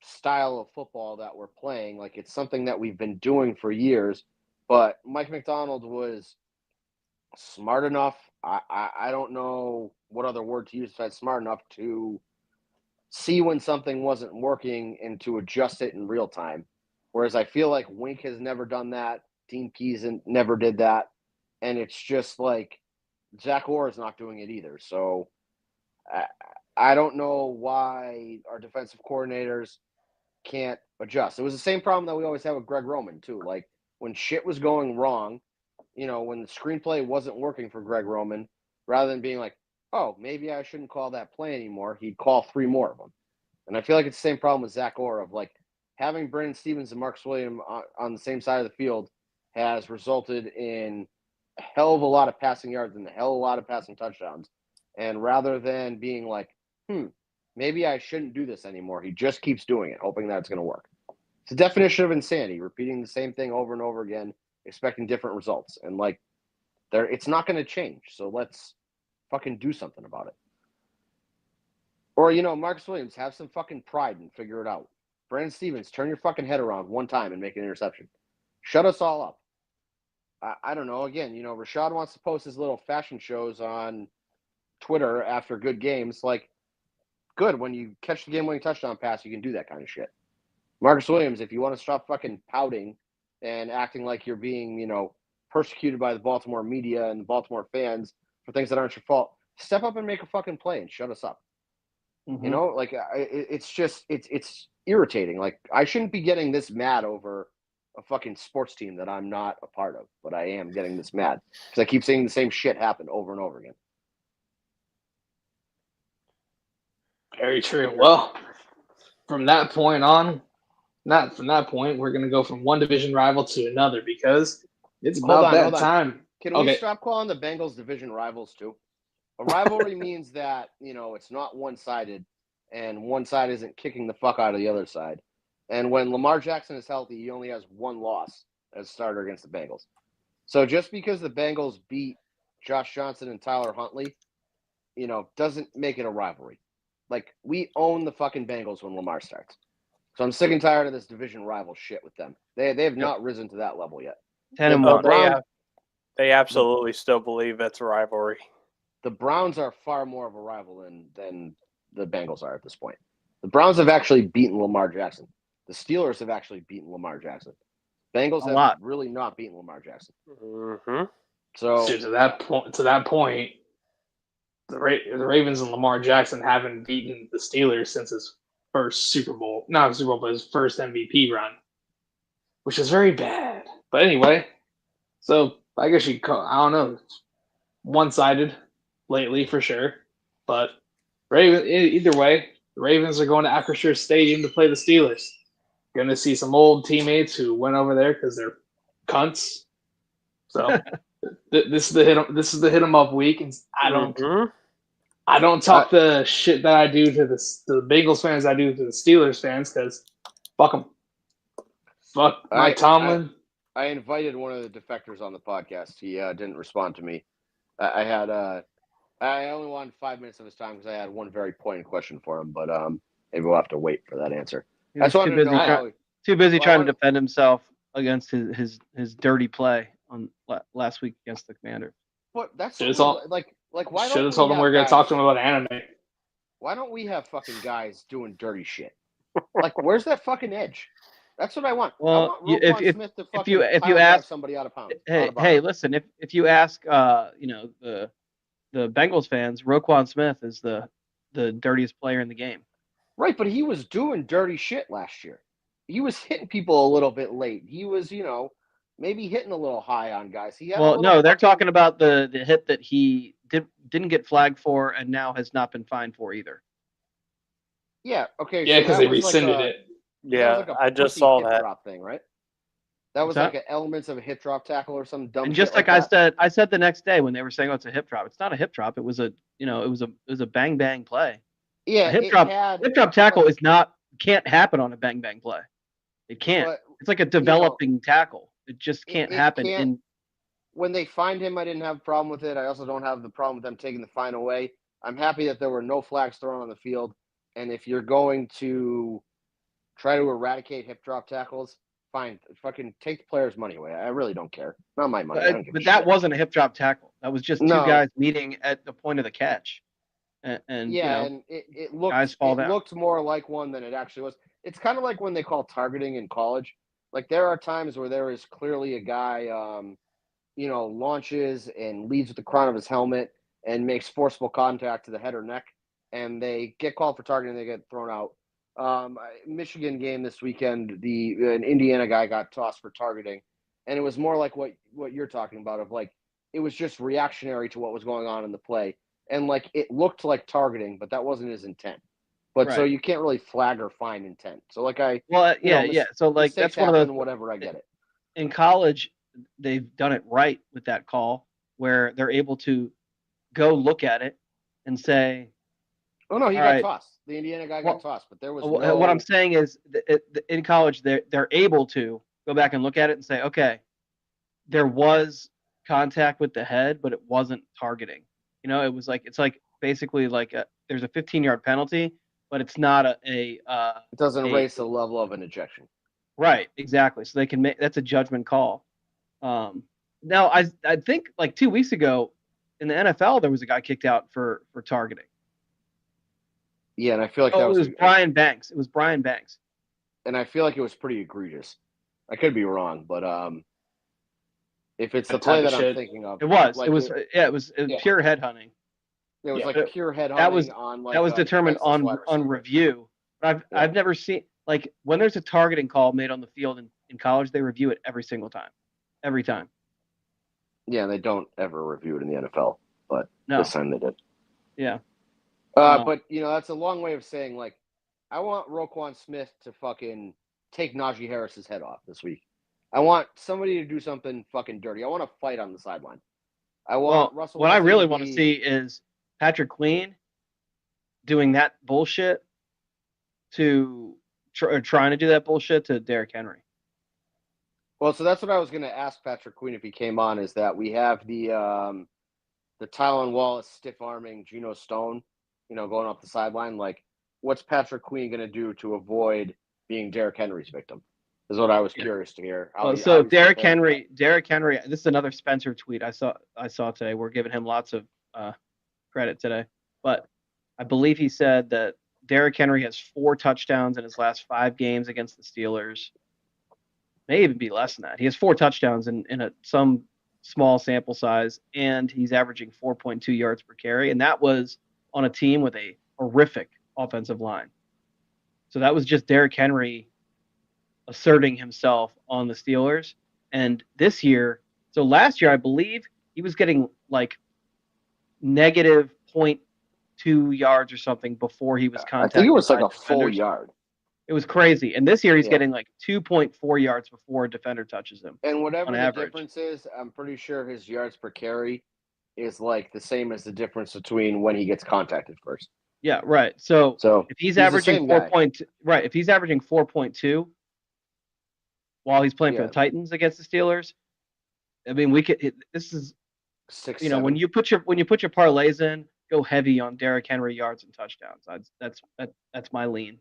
style of football that we're playing. Like it's something that we've been doing for years. But Mike McDonald was smart enough. I don't know what other word to use besides smart enough to see when something wasn't working and to adjust it in real time. Whereas I feel like Wink has never done that. Dean Pease never did that. And it's just like Zach Orr is not doing it either. So I don't know why our defensive coordinators can't adjust. It was the same problem that we always have with Greg Roman too. Like when shit was going wrong, when the screenplay wasn't working for Greg Roman, rather than being like, oh, maybe I shouldn't call that play anymore, he'd call 3 more of them. And I feel like it's the same problem with Zach Orr of like having Brandon Stevens and Marcus Williams on the same side of the field has resulted in hell of a lot of passing yards and a hell of a lot of passing touchdowns. And rather than being like, maybe I shouldn't do this anymore, he just keeps doing it, hoping that it's going to work. It's the definition of insanity, repeating the same thing over and over again, expecting different results. And like, it's not going to change. So let's fucking do something about it. Or, Marcus Williams, have some fucking pride and figure it out. Brandon Stevens, turn your fucking head around one time and make an interception. Shut us all up. I don't know. Again, Rashad wants to post his little fashion shows on Twitter after good games. Like, good. When you catch the game-winning touchdown pass, you can do that kind of shit. Marcus Williams, if you want to stop fucking pouting and acting like you're being, persecuted by the Baltimore media and the Baltimore fans for things that aren't your fault, step up and make a fucking play and shut us up. Mhm. It's irritating. Like, I shouldn't be getting this mad over a fucking sports team that I'm not a part of, but I am getting this mad because I keep seeing the same shit happen over and over again. Very true. Well, from that point on, not from that point, we're going to go from one division rival to another because it's about that time. Can we stop calling the Bengals division rivals too? A rivalry means that, it's not one-sided and one side isn't kicking the fuck out of the other side. And when Lamar Jackson is healthy, he only has one loss as starter against the Bengals. So just because the Bengals beat Josh Johnson and Tyler Huntley, doesn't make it a rivalry. Like, we own the fucking Bengals when Lamar starts. So I'm sick and tired of this division rival shit with them. They have not risen to that level yet. 10-1. They absolutely still believe it's a rivalry. The Browns are far more of a rival than the Bengals are at this point. The Browns have actually beaten Lamar Jackson. The Steelers have actually beaten Lamar Jackson. Bengals have really not beaten Lamar Jackson. Mm-hmm. So to that point, the Ravens and Lamar Jackson haven't beaten the Steelers since his first Super Bowl, not Super Bowl, but his first MVP run, which is very bad. But anyway, so I guess I don't know, one-sided lately for sure. But either way, the Ravens are going to Acrisure Stadium to play the Steelers. Going to see some old teammates who went over there because they're cunts. So this is the hit 'em up week, and I don't talk the shit that I do to the Bengals fans I do to the Steelers fans because fuck them. Fuck Mike Tomlin. I invited one of the defectors on the podcast. He didn't respond to me. I only wanted 5 minutes of his time because I had one very poignant question for him, but maybe we'll have to wait for that answer. He's too busy trying to defend himself against his dirty play on last week against the Commanders. But that's why should have don't told him we're going to talk to him about anime. Why don't we have fucking guys doing dirty shit? Like, where's that fucking edge? That's what I want. Well, I want if you ask somebody out of pound. Hey, listen, if you ask the Bengals fans, Roquan Smith is the dirtiest player in the game. Right, but he was doing dirty shit last year. He was hitting people a little bit late. He was, maybe hitting a little high on guys. They're talking about the hit that he didn't get flagged for and now has not been fined for either. Yeah, okay. Yeah, because they rescinded it. Yeah, I just saw that drop thing, right? That was like elements of a hip drop tackle or some dumb. And just shit I said the next day when they were saying, "Oh, it's a hip drop." It's not a hip drop. It was a bang bang play. Yeah, a hip drop tackle can't happen on a bang bang play. It can't. It's like a developing tackle. It just can't happen. When they fined him, I didn't have a problem with it. I also don't have the problem with them taking the fine away. I'm happy that there were no flags thrown on the field. And if you're going to try to eradicate hip drop tackles, fine. Fucking take the player's money away. I really don't care. Not my money. I don't give a shit. That wasn't a hip drop tackle. That was just two guys meeting at the point of the catch. And it looked more like one than it actually was. It's kind of like when they call targeting in college. Like, there are times where there is clearly a guy, launches and leads with the crown of his helmet and makes forceful contact to the head or neck, and they get called for targeting, they get thrown out. Michigan game this weekend, an Indiana guy got tossed for targeting, and it was more like what you're talking about, of like, it was just reactionary to what was going on in the play, and like, it looked like targeting, but that wasn't his intent. But right. So you can't really flag or fine intent. So like So like, that's one of those. Whatever, I get it. In college, they've done it right with that call. where they're able to go look at it and say, Oh no, he all got right, tossed. The Indiana guy well, got tossed, but there was what I'm saying is in college they're able to go back and look at it and say, okay, there was contact with the head, but it wasn't targeting. You know, it's like basically like there's a 15-yard penalty, but it's not it doesn't raise the level of an ejection. Right, exactly. So they can make that's a judgment call. Now I think like 2 weeks ago in the NFL there was a guy kicked out for targeting. Yeah, and I feel like it was Brian Banks. It was Brian Banks. And I feel like it was pretty egregious. I could be wrong, but if it's the play that I'm thinking of, it was. Like it was pure headhunting. It was like pure headhunting that was determined on review. I've never seen like when there's a targeting call made on the field in college, they review it every single time. Every time. Yeah, they don't ever review it in the NFL, but this time they did. Yeah. But that's a long way of saying like I want Roquan Smith to fucking take Najee Harris's head off this week. I want somebody to do something fucking dirty. I want to fight on the sideline. I want Russell. What I really want to see is Patrick Queen doing that bullshit to trying to do that bullshit to Derrick Henry. Well, so that's what I was going to ask Patrick Queen if he came on. Is that we have the Tylan Wallace stiff arming Geno Stone, going off the sideline. Like, what's Patrick Queen going to do to avoid being Derrick Henry's victim? Is what I was curious to hear. So Derrick Henry. This is another Spencer tweet I saw today. We're giving him lots of credit today, but I believe he said that Derrick Henry has 4 touchdowns in his last 5 games against the Steelers. May even be less than that. He has 4 touchdowns in some small sample size, and he's averaging 4.2 yards per carry, and that was on a team with a horrific offensive line. So that was just Derrick Henry asserting himself on the Steelers. And this year, so last year, I believe he was getting like negative 0.2 yards or something before he was contacted. I think it was like a full yard. It was crazy. And this year he's getting like 2.4 yards before a defender touches him. And whatever the difference is, I'm pretty sure his yards per carry is like the same as the difference between when he gets contacted first. Yeah, right. So if he's averaging 4.2, right, if he's averaging 4.2 while he's playing for the Titans against the Steelers, I mean, this is 6, when you put your parlays in, go heavy on Derrick Henry yards and touchdowns. That's my lean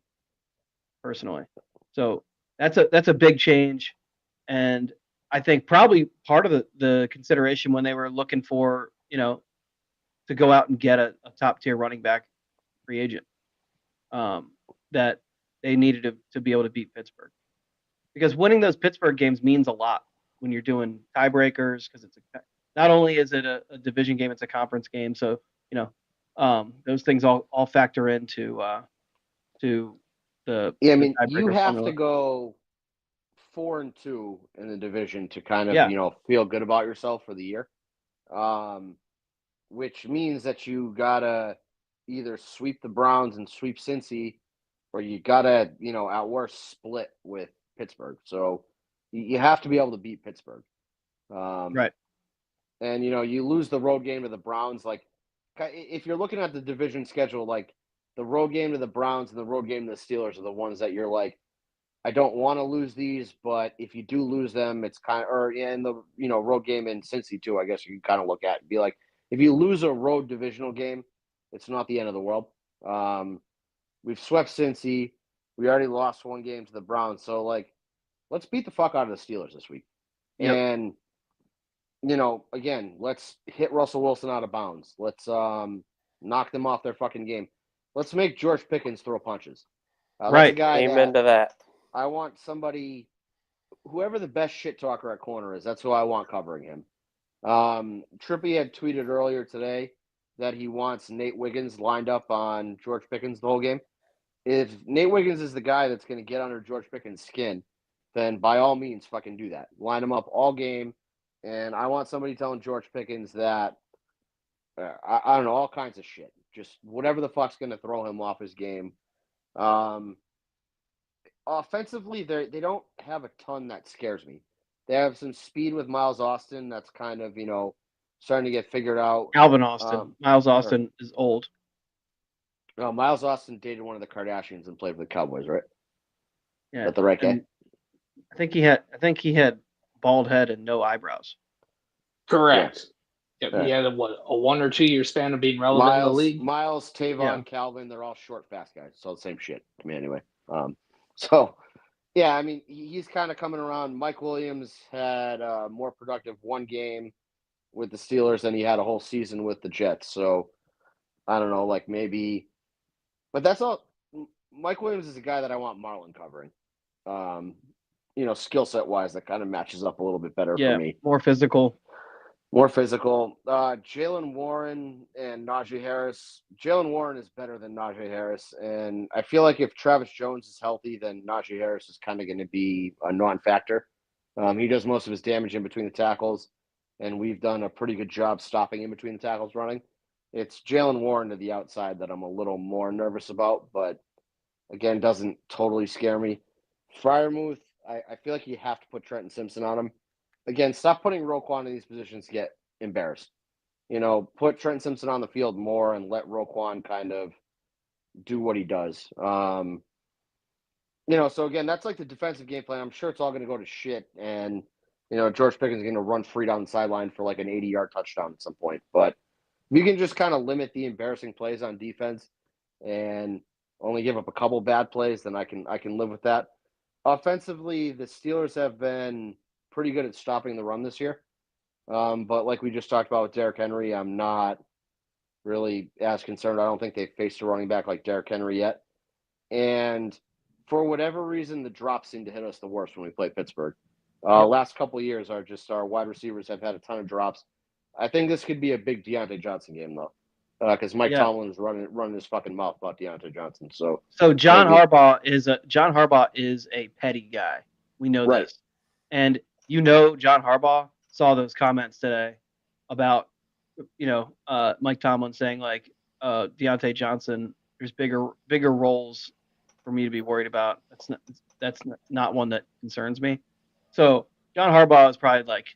personally. So that's a big change, and I think probably part of the consideration when they were looking for to go out and get a top tier running back free agent, that they needed to be able to beat Pittsburgh, because winning those Pittsburgh games means a lot when you're doing tiebreakers, because not only is it a division game, it's a conference game. So those things all factor into the you have to go 4-2 in the division to kind of feel good about yourself for the year, which means that you gotta either sweep the Browns and sweep Cincy, or you gotta at worst split with Pittsburgh. So you have to be able to beat Pittsburgh, right? And you lose the road game to the Browns. Like, if you're looking at the division schedule, like, the road game to the Browns and the road game to the Steelers are the ones that you're like, I don't want to lose these, but if you do lose them, it's kind of, and the road game in Cincy too, I guess you can kind of look at and be like, if you lose a road divisional game, it's not the end of the world. We've swept Cincy. We already lost 1 game to the Browns, so like, let's beat the fuck out of the Steelers this week. Yep. And again, let's hit Russell Wilson out of bounds. Let's knock them off their fucking game. Let's make George Pickens throw punches. Right. Amen to that. I want somebody, whoever the best shit talker at corner is, that's who I want covering him. Trippy had tweeted earlier today that he wants Nate Wiggins lined up on George Pickens the whole game. If Nate Wiggins is the guy that's going to get under George Pickens' skin, then by all means fucking do that. Line him up all game. And I want somebody telling George Pickens that, I don't know, all kinds of shit. Just whatever the fuck's going to throw him off his game. Offensively, they don't have a ton that scares me. They have some speed with Miles Austin that's kind of, starting to get figured out. Alvin Austin. Miles Austin is old. No, Miles Austin dated one of the Kardashians and played for the Cowboys, right? Yeah. Is that the right guy? I think he had bald head and no eyebrows. Correct. Yeah. Yep, he had a 1 or 2 year span of being relevant in the league. Miles, Tavon, Calvin, they're all short, fast guys. So the same shit to me anyway. So, yeah, I mean, he's kind of coming around. Mike Williams had a more productive one game with the Steelers than he had a whole season with the Jets. So, I don't know, like maybe – but that's all – Mike Williams is a guy that I want Marlon covering. Skill set wise, that kind of matches up a little bit better for me. More physical. Jalen Warren and Najee Harris. Jalen Warren is better than Najee Harris. And I feel like if Travis Jones is healthy, then Najee Harris is kind of going to be a non-factor. He does most of his damage in between the tackles, and we've done a pretty good job stopping in between the tackles running. It's Jalen Warren to the outside that I'm a little more nervous about, but again, doesn't totally scare me. Freiermuth, I feel like you have to put Trenton Simpson on him. Again, stop putting Roquan in these positions to get embarrassed. Put Trenton Simpson on the field more and let Roquan kind of do what he does. So again, that's like the defensive game plan. I'm sure it's all going to go to shit, and George Pickens is going to run free down the sideline for like an 80-yard touchdown at some point. But if you can just kind of limit the embarrassing plays on defense and only give up a couple bad plays, then I can live with that. Offensively, the Steelers have been pretty good at stopping the run this year. But like we just talked about with Derrick Henry, I'm not really as concerned. I don't think they've faced a running back like Derrick Henry yet. And for whatever reason, the drops seem to hit us the worst when we play Pittsburgh. Last couple of years, our wide receivers have had a ton of drops. I think this could be a big Deontay Johnson game, though, because Mike Tomlin is running his fucking mouth about Deontay Johnson. So John Harbaugh is a petty guy. We know this, and John Harbaugh saw those comments today about Mike Tomlin saying like Deontay Johnson, there's bigger roles for me to be worried about. That's not one that concerns me. So John Harbaugh is probably like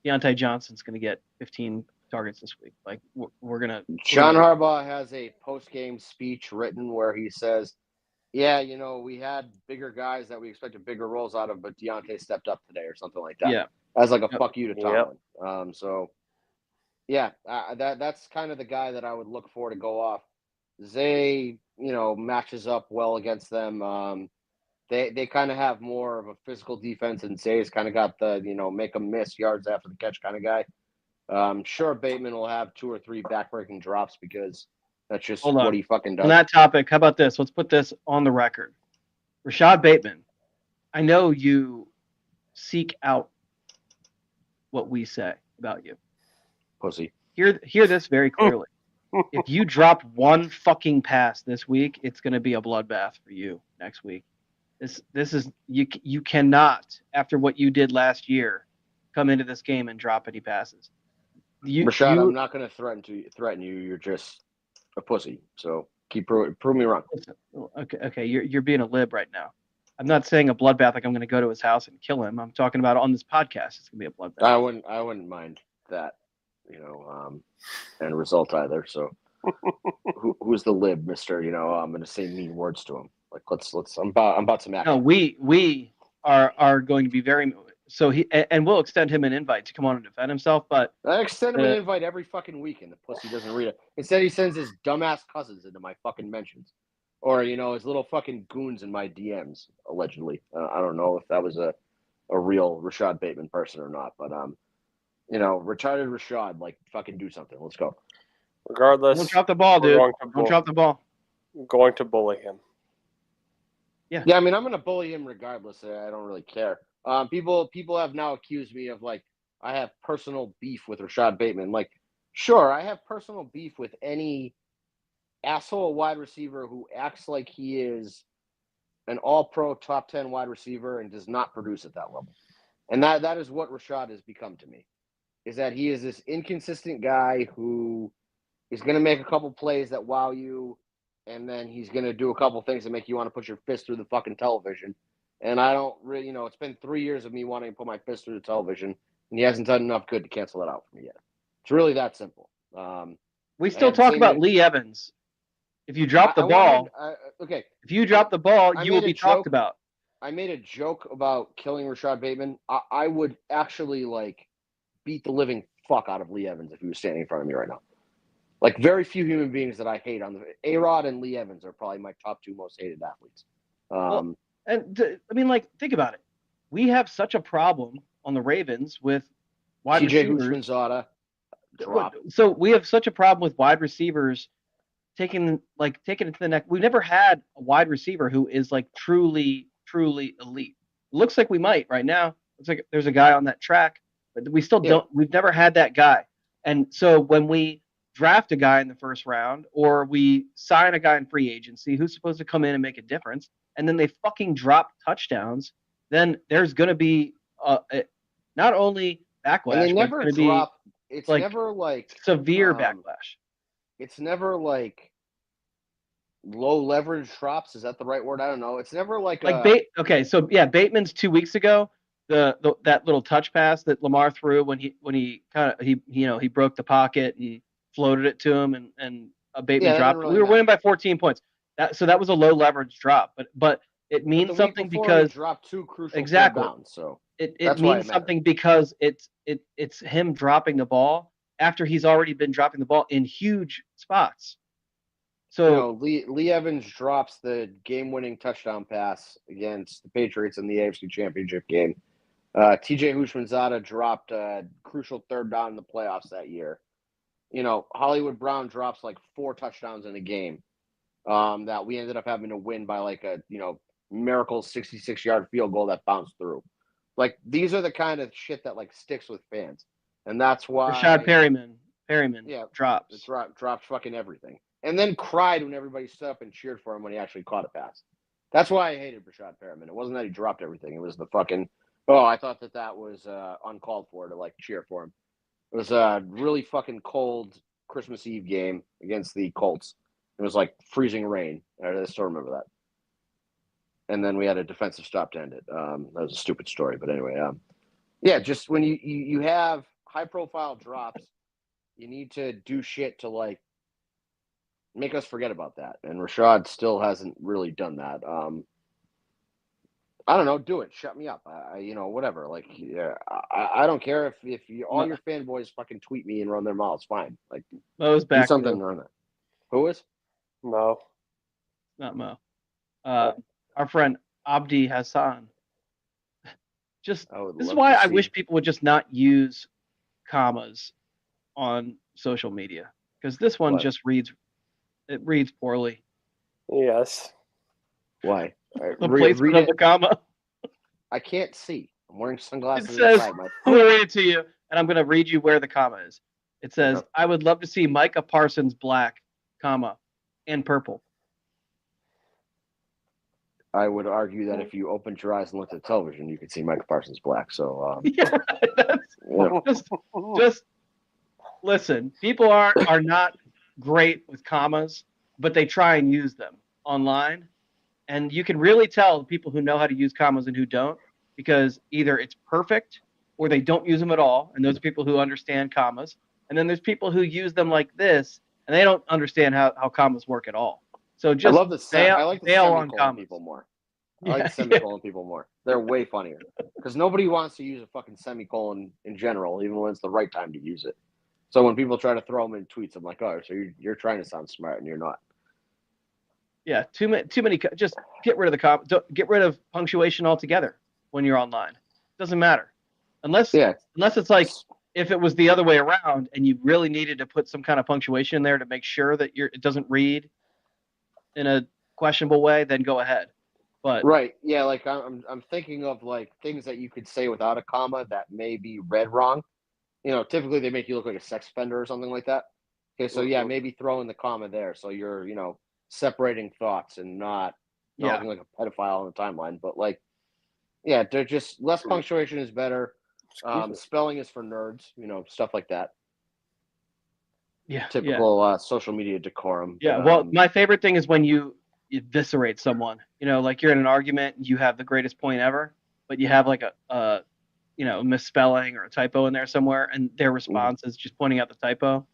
Deontay Johnson's going to get 15 targets this week. Like we're gonna. John Harbaugh has a post-game speech written where he says, "Yeah, we had bigger guys that we expected bigger roles out of, but Deontay stepped up today," or something like that. Yeah, as like a fuck you to Tomlin. That's kind of the guy that I would look for to go off. Zay, matches up well against them. They kind of have more of a physical defense, and Zay's kind of got the make them miss yards after the catch kind of guy. Sure, Bateman will have 2 or 3 backbreaking drops because that's just what he fucking does. On that topic, how about this? Let's put this on the record. Rashad Bateman, I know you seek out what we say about you. Pussy. Hear this very clearly. If you drop one fucking pass this week, it's going to be a bloodbath for you next week. This is you cannot, after what you did last year, come into this game and drop any passes. Rashad, I'm not going to threaten you. You're just a pussy. So prove me wrong. Okay. You're being a lib right now. I'm not saying a bloodbath like I'm going to go to his house and kill him. I'm talking about on this podcast. It's going to be a bloodbath. I wouldn't mind that, end result either. So who's the lib, Mister? I'm going to say mean words to him. Like let's. I'm about some action. No, we are going to be very. So we'll extend him an invite to come on and defend himself. But I extend him an invite every fucking week, and the pussy doesn't read it. Instead, he sends his dumbass cousins into my fucking mentions, or his little fucking goons in my DMs. Allegedly, I don't know if that was a real Rashad Bateman person or not, but retarded Rashad, like fucking do something. Let's go. Regardless, don't drop the ball, dude. Don't drop the ball. I'm going to bully him. Yeah. I mean, I'm going to bully him regardless. I don't really care. People have now accused me of like I have personal beef with Rashad Bateman. Like, sure, I have personal beef with any asshole wide receiver who acts like he is an all-pro top 10 wide receiver and does not produce at that level. And that is what Rashad has become to me, is that he is this inconsistent guy who is going to make a couple plays that wow you, and then he's going to do a couple things that make you want to put your fist through the fucking television. And I don't really, it's been 3 years of me wanting to put my fist through the television, and he hasn't done enough good to cancel that out for me yet. It's really that simple. We still and talk same about with- Lee Evans. If you drop the ball, okay. if you drop the ball, I you made will a be talked joke. about. I made a joke about killing Rashad Bateman. I would actually like beat the living fuck out of Lee Evans if he was standing in front of me right now. Like very few human beings that I hate on the A-Rod and Lee Evans are probably my top 2 most hated athletes. I mean, like, think about it. We have such a problem on the Ravens with wide TJ receivers. Houshmandzadeh drop. So we have such a problem with wide receivers taking it to the next. We've never had a wide receiver who is like truly elite. It looks like we might right now. Looks like there's a guy on that track, but we still don't. We've never had that guy. And so when we draft a guy in the first round or we sign a guy in free agency who's supposed to come in and make a difference, and then they fucking drop touchdowns, then there's going to be not only backlash, And they but never it's drop. It's like never like severe backlash. It's never like low leverage drops. Is that the right word? I don't know. It's never like okay, so yeah, Bateman's 2 weeks ago, that little touch pass that Lamar threw when he broke the pocket, he floated it to him and Bateman dropped. Really we were winning by 14 points. That was a low leverage drop, but it means something because he dropped 2 crucial exactly downs. So it means something because it's him dropping the ball after he's already been dropping the ball in huge spots. So Lee Evans drops the game-winning touchdown pass against the Patriots in the AFC Championship game. TJ Houshmandzadeh dropped a crucial 3rd down in the playoffs that year. Hollywood Brown drops like 4 touchdowns in a game that we ended up having to win by like a miracle 66-yard field goal that bounced through. Like these are the kind of shit that like sticks with fans, and that's why Rashad Perryman drops fucking everything. And then cried when everybody stood up and cheered for him when he actually caught a pass. That's why I hated Rashad Perriman. It wasn't that he dropped everything. It was the fucking, I thought that was uncalled for to like cheer for him. It was a really fucking cold Christmas Eve game against the Colts. It was like freezing rain. I still remember that. And then we had a defensive stop to end it. That was a stupid story. But anyway, just when you have high-profile drops, you need to do shit to like make us forget about that. And Rashad still hasn't really done that. I don't know. Do it. Shut me up. Whatever. Like, I don't care if all your fanboys fucking tweet me and run their mouths. Fine. Like, Mo's back. Do something on that. Who is? Mo. Not Mo. Our friend Abdi Hassan. This is why I wish people would just not use commas on social media, because this one just reads poorly. Yes. Why? The placement of the comma. I can't see. I'm wearing sunglasses. It says, I'm going to read it to you, and I'm going to read you where the comma is. It says, I would love to see Micah Parsons black, comma, and purple. I would argue that if you opened your eyes and looked at television, you could see Micah Parsons black. So, just listen. People are not great with commas, but they try and use them online. And you can really tell the people who know how to use commas and who don't, because either it's perfect or they don't use them at all. And those are people who understand commas. And then there's people who use them like this, and they don't understand how commas work at all. So just I like the semicolon people more. I like the semicolon people more. They're way funnier because nobody wants to use a fucking semicolon in general, even when it's the right time to use it. So when people try to throw them in tweets, I'm like, oh, so you're trying to sound smart and you're not. Yeah, too many. Just get rid of get rid of punctuation altogether when you're online. Doesn't matter, unless it's like if it was the other way around and you really needed to put some kind of punctuation in there to make sure that it doesn't read in a questionable way. Then go ahead. But right, yeah, like I'm thinking of like things that you could say without a comma that may be read wrong. Typically they make you look like a sex offender or something like that. Okay, so yeah, maybe throw in the comma there so you're separating thoughts and not looking like a pedophile on the timeline. But like, yeah, they're just less punctuation is better. Spelling is for nerds, stuff like that. Yeah, typical social media decorum. Yeah, well, my favorite thing is when you eviscerate someone. Like you're in an argument, you have the greatest point ever, but you have like a misspelling or a typo in there somewhere, and their response is just pointing out the typo.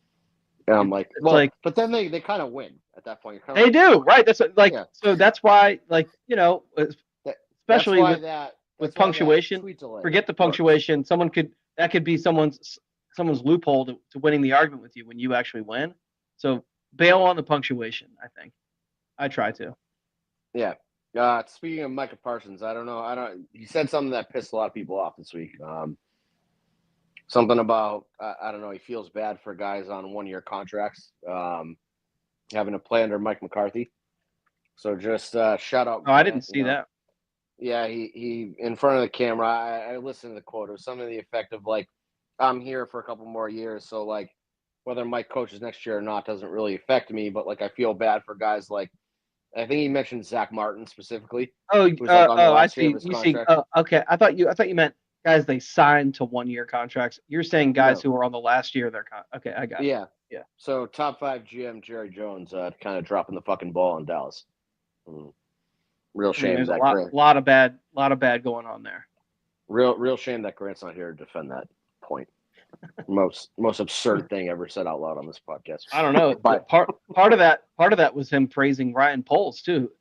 And I'm like, It's well, like but then they kind of win at that point. they do, right? That's like Yeah. so. That's why, especially why with that's why that punctuation. tweet delay Forget the works. punctuation. That could be someone's loophole to winning the argument with you when you actually win. So bail on the punctuation. I think I try to. Yeah. Speaking of Micah Parsons, I don't know. He said something that pissed a lot of people off this week. Something about I don't know. He feels bad for guys on 1-year contracts having to play under Mike McCarthy. So just shout out. Oh, I didn't see that. Yeah, he in front of the camera. I listened to the quote. It was something to the effect of like, "I'm here for a couple more years, so like whether Mike coaches next year or not doesn't really affect me. But like I feel bad for guys like." I think he mentioned Zach Martin specifically. Oh, who's like on the I last year see. of his You see. contract. Okay. I thought you meant guys they signed to 1-year contracts. You're saying guys No. who are on the last year of their Okay, I got it. Yeah. Yeah. So top 5 GM Jerry Jones kind of dropping the fucking ball in Dallas. Real shame There's that a Grant. lot of bad going on there. Real shame that Grant's not here to defend that point. Most absurd thing ever said out loud on this podcast. I don't know. But part of that was him praising Ryan Poles too.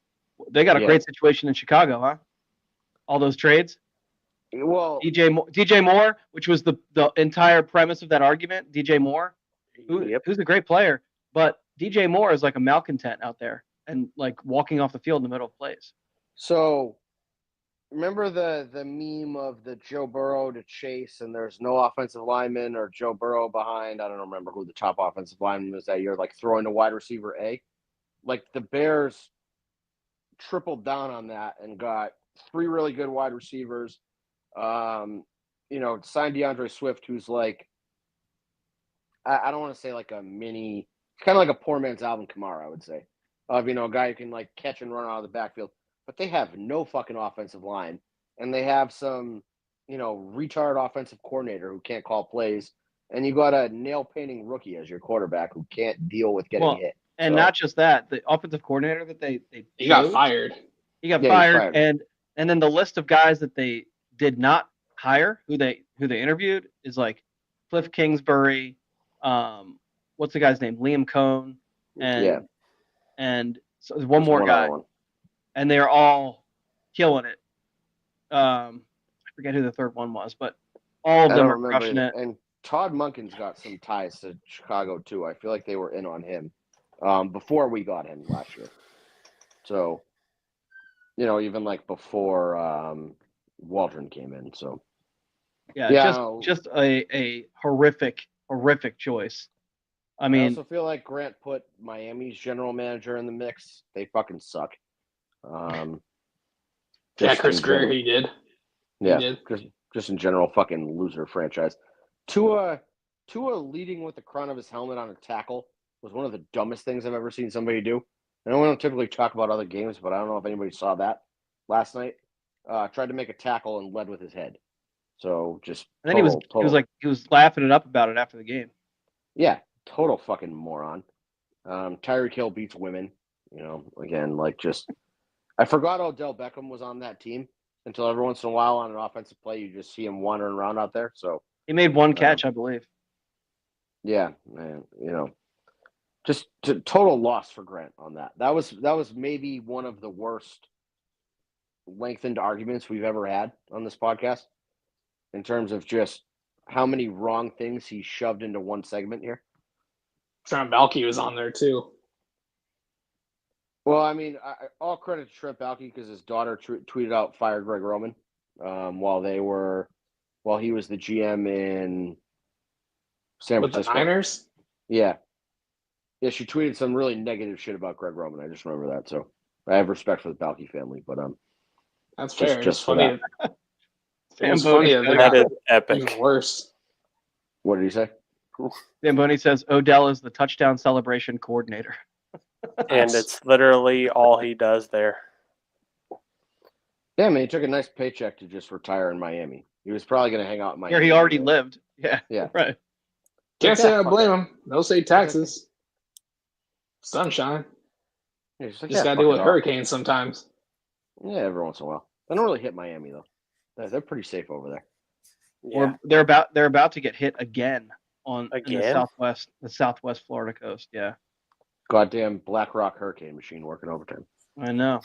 They got a great situation in Chicago, huh? All those trades. Well, DJ Moore, which was the entire premise of that argument. DJ Moore, who's a great player, but DJ Moore is like a malcontent out there and like walking off the field in the middle of plays. So remember the meme of the Joe Burrow to Chase and there's no offensive lineman or Joe Burrow behind. I don't remember who the top offensive lineman was that year, like throwing to wide receiver A. Like the Bears tripled down on that and got 3 really good wide receivers. Signed DeAndre Swift, who's like, I don't want to say like a mini, kind of like a poor man's Alvin Kamara, I would say. A guy who can like catch and run out of the backfield. But they have no fucking offensive line. And they have some, retard offensive coordinator who can't call plays. And you got a nail-painting rookie as your quarterback who can't deal with getting hit. And not just that, the offensive coordinator that they he got fired. He got fired. And then the list of guys that they did not hire, who they interviewed, is like Cliff Kingsbury, what's the guy's name? Liam Cohn, and so there's one more guy. And they're all killing it. I forget who the third one was, but all of them are crushing it. And Todd Monken's got some ties to Chicago too. I feel like they were in on him before we got him last year. So, even like before Waldron came in. So, just a horrific choice. I mean, I also feel like Grant put Miami's general manager in the mix. They fucking suck. Chris Greer, he did. Yeah, he did. Just in general, fucking loser franchise. Tua leading with the crown of his helmet on a tackle was one of the dumbest things I've ever seen somebody do. I know we don't typically talk about other games, but I don't know if anybody saw that last night. Tried to make a tackle and led with his head. So just. And then he was laughing it up about it after the game. Yeah, total fucking moron. Tyreek Hill beats women. Again, like just. I forgot Odell Beckham was on that team until every once in a while on an offensive play you just see him wandering around out there. So he made one catch, I believe. Yeah, man. Just total loss for Grant on that. That was maybe one of the worst lengthened arguments we've ever had on this podcast in terms of just how many wrong things he shoved into one segment here. Trent Baalke was on there too. Well, I mean, all credit to Trent Baalke because his daughter tweeted out "Fire Greg Roman" while he was the GM in San Francisco. With the Niners? Yeah. Yeah, she tweeted some really negative shit about Greg Roman. I just remember that. So I have respect for the Baalke family, but that's fair. Just funny. It's funny that is epic. Even worse. What did he say? Zamboni says Odell is the touchdown celebration coordinator. And it's literally all he does there. Yeah, man, he took a nice paycheck to just retire in Miami. He was probably going to hang out in Miami. Where he already lived. Yeah. Right. Can't say I blame him. No state taxes. Sunshine. Yeah, just got to deal with hurricanes sometimes. Yeah, every once in a while. They don't really hit Miami, though. They're pretty safe over there. or they're about to get hit again in Again? the southwest Florida coast. Yeah, Goddamn BlackRock hurricane machine working overtime. I know.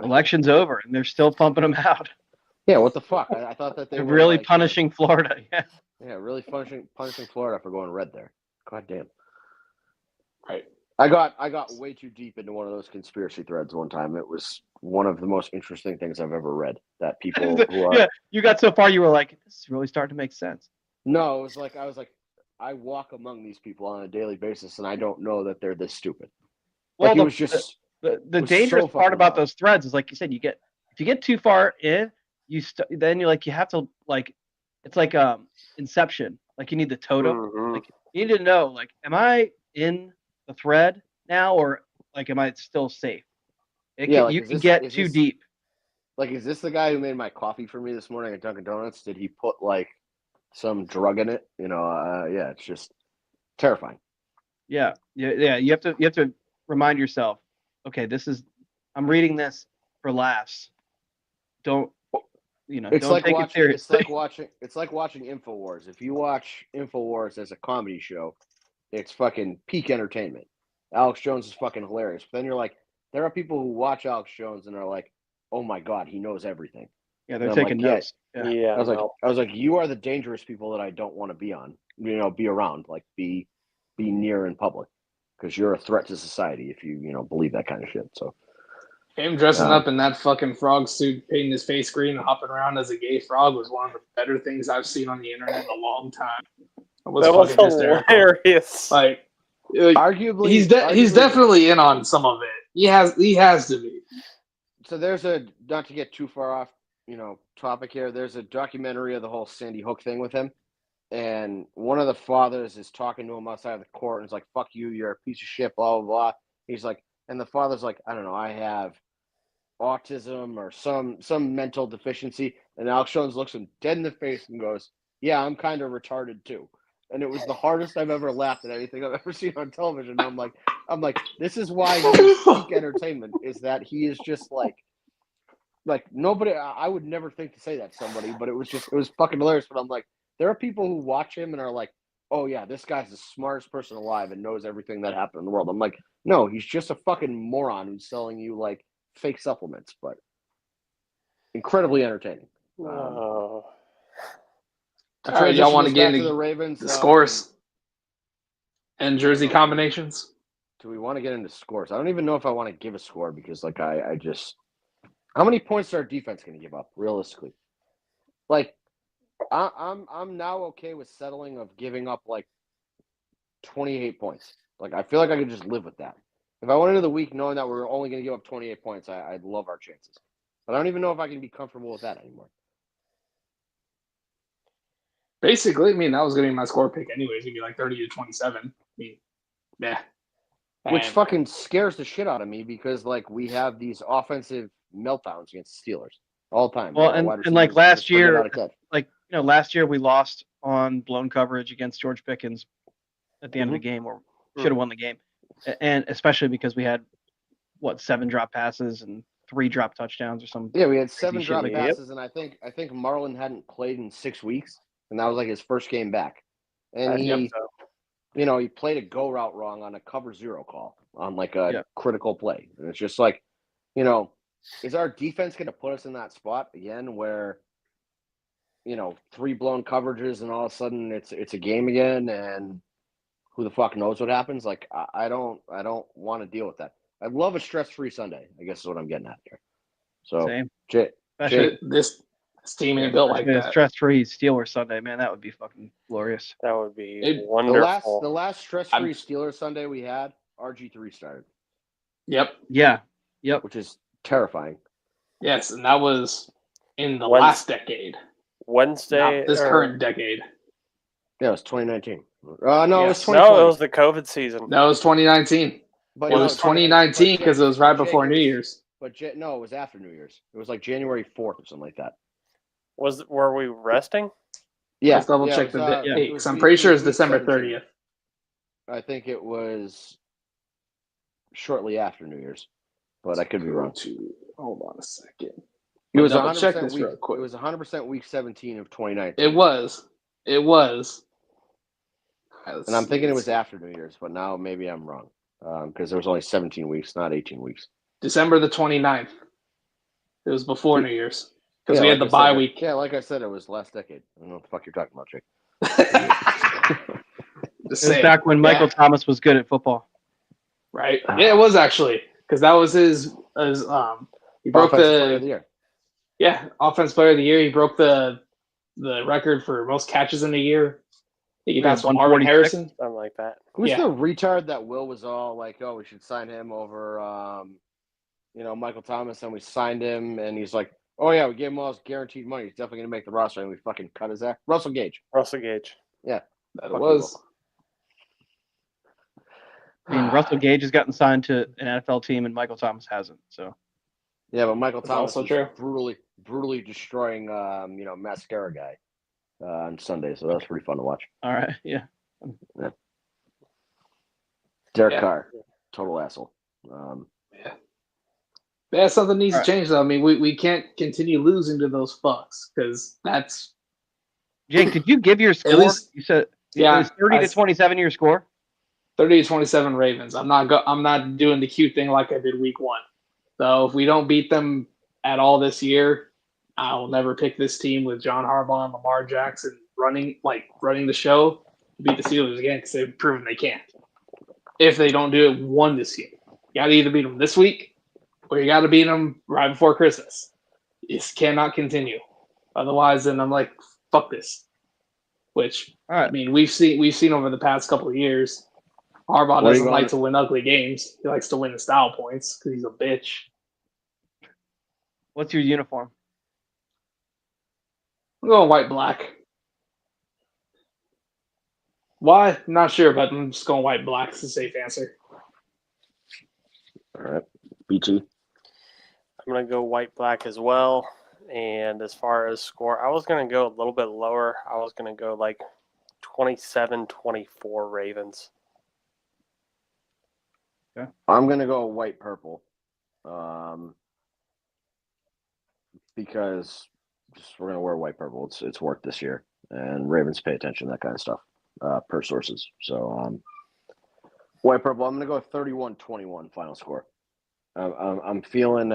Election's over, and they're still pumping them out. Yeah, what the fuck? I thought that they They're were really like, punishing Florida. Yeah. Yeah, really punishing Florida for going red there. God damn. Right. I got way too deep into one of those conspiracy threads one time. It was one of the most interesting things I've ever read. That people who are Yeah, you got so far, you were like, this is really starting to make sense. No, it was like I walk among these people on a daily basis, and I don't know that they're this stupid. Well, Like, it was just the was dangerous so part fucking about wild. those threads is, like you said, if you get too far in, then you have to, like, it's like Inception. Like, you need the totem. Mhm. Like, you need to know, like, am I in the thread now, or like, am I still safe? You can get too deep. Like, is this the guy who made my coffee for me this morning at Dunkin' Donuts? Did he put like some drug in it? Yeah, it's just terrifying. Yeah. You have to remind yourself, okay, I'm reading this for laughs. Don't It's don't like take it seriously. It's like watching InfoWars. If you watch InfoWars as a comedy show, it's fucking peak entertainment. Alex Jones is fucking hilarious. But then you're like, there are people who watch Alex Jones and are like, oh my god, he knows everything. Yeah, they're And I'm taking like, notes. Yeah. Yeah. I was like, you are the dangerous people that I don't want to be be around, like be near in public, because you're a threat to society if you believe that kind of shit. So Him dressing up in that fucking frog suit, painting his face green, and hopping around as a gay frog was one of the better things I've seen on the internet in a long time. It was That was fucking hysterical. hilarious. Like arguably, he's definitely in on some of it. He has to be. So not to get too far off, topic here. There's a documentary of the whole Sandy Hook thing with him, and one of the fathers is talking to him outside of the court, and is like, "Fuck you, you're a piece of shit," blah blah blah. He's like, and the father's like, "I don't know, I have autism or some mental deficiency," and Alex Jones looks him dead in the face and goes, "Yeah, I'm kind of retarded too." And it was the hardest I've ever laughed at anything I've ever seen on television. I'm like, this is why he's peak entertainment, is that he is just like nobody. I would never think to say that to somebody, but it was fucking hilarious. But I'm like, there are people who watch him and are like, oh yeah, this guy's the smartest person alive and knows everything that happened in the world. I'm like, no, he's just a fucking moron who's selling you like fake supplements, but incredibly entertaining. All right, y'all want to get into the Ravens scores and jersey combinations? Do we want to get into scores? I don't even know if I want to give a score, because like I just, how many points is our defense going to give up realistically? Like, I'm now okay with settling of giving up like 28 points. Like, I feel like I could just live with that. If I went into the week knowing that we're only going to give up 28 points, I'd love our chances. But I don't even know if I can be comfortable with that anymore. Basically, I mean, that was going to be my score pick anyways. It'd be like 30-27. I mean, yeah. Which fucking scares the shit out of me, because like we have these offensive meltdowns against the Steelers all the time. Well, and like last year, last year we lost on blown coverage against George Pickens at the end of the game, or should have won the game, and especially because we had 7 drop passes and 3 drop touchdowns or something. Yeah, we had 7 drop passes, and I think Marlon hadn't played in 6 weeks, and that was like his first game back, and he played a go route wrong on a cover 0 call on like a critical play, and it's just like, is our defense going to put us in that spot again where 3 blown coverages and all of a sudden it's a game again, and who the fuck knows what happens? Like, I don't want to deal with that. I'd love a stress-free Sunday, I guess is what I'm getting at here. So, same. This team ain't built like that. Stress-free Steelers Sunday, man, that would be fucking glorious. That would be wonderful. The last stress-free Steelers Sunday we had, RG3 started. Yep. Yeah. Yep. Which is terrifying. Yes, and that was in the last decade. Wednesday. Not this current decade. Yeah, it was 2019. No, it was 2020. No, it was the COVID season. No, it was 2019. But it was 2019 because it was right before New Year's. But no, it was after New Year's. It was like January 4th or something like that. Were we resting? Yeah. Let's double check the date, because I'm pretty sure it's December 30th. I think it was shortly after New Year's, but I could be wrong. Hold on a second. It was double check 100% this week. real quick. It was 100% week 17 of 2019. It was. All right, let's And I'm see, thinking it let's was see. after New Year's, but now maybe I'm wrong because there was only 17 weeks, not 18 weeks. December the 29th. It was before New Year's because we had the like I bye said, week. Yeah, like I said, it was last decade. I don't know what the fuck you're talking about, Jake. It was back when Michael Thomas was good at football. Right? Yeah, it was actually because that was his he broke Offensive player of the year. Yeah, offensive player of the year. He broke the record for most catches in a year. He passed from Marvin 146? Harrison. Something like that. Who's the retard that Will was all like, "Oh, we should sign him over, Michael Thomas," and we signed him, and he's like, "Oh yeah, we gave him all his guaranteed money. He's definitely gonna make the roster," and we fucking cut his ass. Russell Gage. Yeah, that was. I mean, Russell Gage has gotten signed to an NFL team, and Michael Thomas hasn't. So. Yeah, but Michael That's Thomas also was true. brutally destroying, Mascara guy on Sunday, so that was pretty fun to watch. All right, yeah. Derek Carr, total asshole. Yeah, something needs to change though. I mean, we can't continue losing to those fucks because that's. Jake, did you give your score? At least, you said it yeah, was 30-27 your score. 30-27 Ravens. I'm not doing the cute thing like I did week 1. So if we don't beat them at all this year, I will never pick this team with John Harbaugh and Lamar Jackson running the show to beat the Steelers again because they've proven they can't. If they don't do it one this year, you got to either beat them this week or you got to beat them right before Christmas. This cannot continue. Otherwise, then I'm like, fuck this. Which I mean, we've seen over the past couple of years. Harbaugh doesn't like to win ugly games. He likes to win the style points because he's a bitch. What's your uniform? I'm going white-black. Why? I'm not sure, but I'm just going white-black. It's a safe answer. All right. BT? I'm going to go white-black as well. And as far as score, I was going to go a little bit lower. I was going to go like 27-24 Ravens. Okay. I'm going to go white-purple. Because we're going to wear white-purple. It's worked this year. And Ravens pay attention to that kind of stuff per sources. So white-purple, I'm going to go 31-21 final score. I'm feeling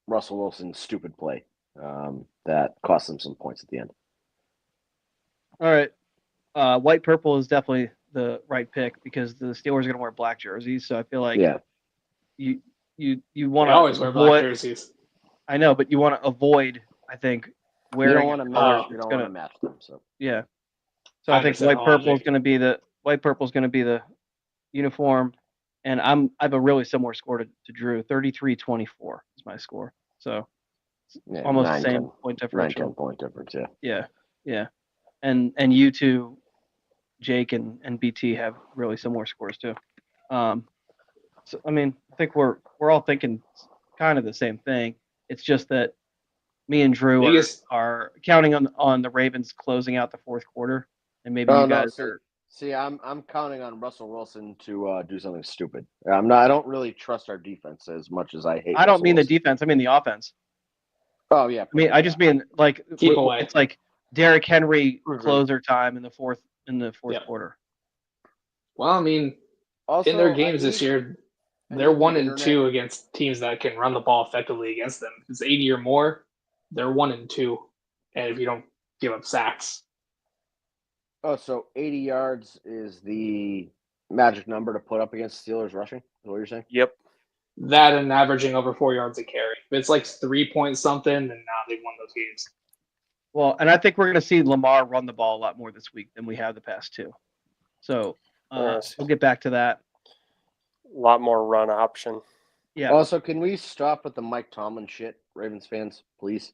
Russell Wilson's stupid play that cost them some points at the end. All right. White purple is definitely the right pick because the Steelers are going to wear black jerseys. So I feel like you want to always wear black jerseys. I know, but you want to avoid, I think, wearing. You don't want to match them. So yeah. So I think white purple is going to be the uniform. And I have a really similar score to Drew. 33-24 is my score. So almost the same point differential. 9-10 point difference, Yeah. And you two, Jake and BT, have really similar scores too. So I mean, I think we're all thinking kind of the same thing. It's just that me and Drew are counting on the Ravens closing out the fourth quarter, and maybe you guys are. See, I'm counting on Russell Wilson to do something stupid. I don't really trust our defense as much as I hate. I don't mean the defense. I mean the offense. Oh yeah. I just mean like keep away. It's like Derrick Henry closer time in the fourth quarter. Well, I mean, also, in their games this year, they're 1-2 against teams that can run the ball effectively against them. If it's 80 or more, they're 1-2, and if you don't give up sacks. Oh, so 80 yards is the magic number to put up against Steelers rushing? Is what you're saying? Yep. That and averaging over 4 yards a carry. If it's like 3 point something, then now they've won those games. Well, and I think we're going to see Lamar run the ball a lot more this week than we have the past two. So we'll get back to that. A lot more run option. Yeah. Also, can we stop with the Mike Tomlin shit, Ravens fans, please?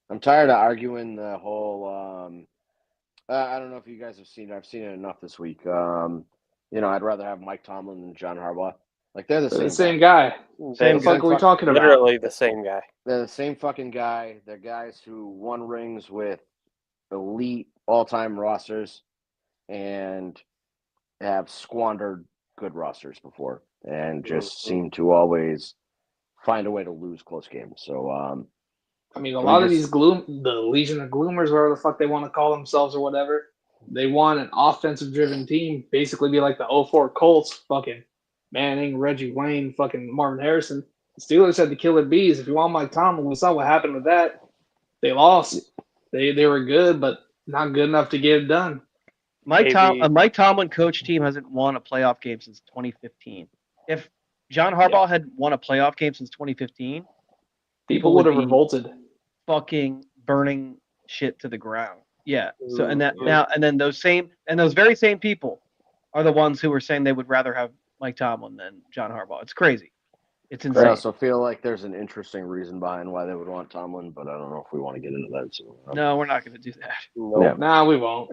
I'm tired of arguing the whole I don't know if you guys have seen it. I've seen it enough this week. I'd rather have Mike Tomlin than John Harbaugh. Like, they're the same guy. Same fuck are we talking about? Literally the same guy. They're the same fucking guy. They're guys who won rings with elite all-time rosters and have squandered good rosters before and just seem to always find a way to lose close games. So, I mean, a lot of these the Legion of Gloomers, whatever the fuck they want to call themselves or whatever, they want an offensive-driven team, basically be like the 04 Colts, fucking Manning, Reggie Wayne, fucking Marvin Harrison. The Steelers had the killer bees. If you want Mike Tomlin, we saw what happened with that. They lost. They were good, but not good enough to get it done. Mike Tomlin coach team hasn't won a playoff game since 2015. If John Harbaugh had won a playoff game since 2015, people would have revolted. Fucking burning shit to the ground. Yeah. So those very same people are the ones who were saying they would rather have Mike Tomlin than John Harbaugh. It's crazy. It's insane. I also feel like there's an interesting reason behind why they would want Tomlin, but I don't know if we want to get into that. So no, we're not going to do that. Nope. Nah, we won't.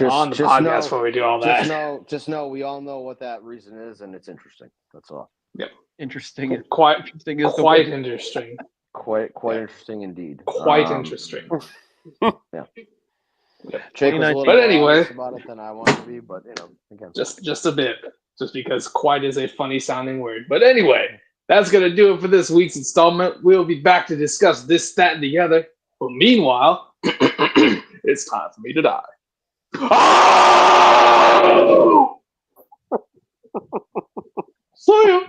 On the podcast where we do all that. Just know we all know what that reason is, and it's interesting. That's all. Yep. Interesting. Quite interesting. Quite interesting indeed. Quite interesting. Yeah. Jake was a little but anyway, about it than I want to be, but again, just a bit, just because quite is a funny sounding word. But anyway, that's gonna do it for this week's installment. We'll be back to discuss this, stat, and the other. But meanwhile, it's time for me to die. Oh! See ya.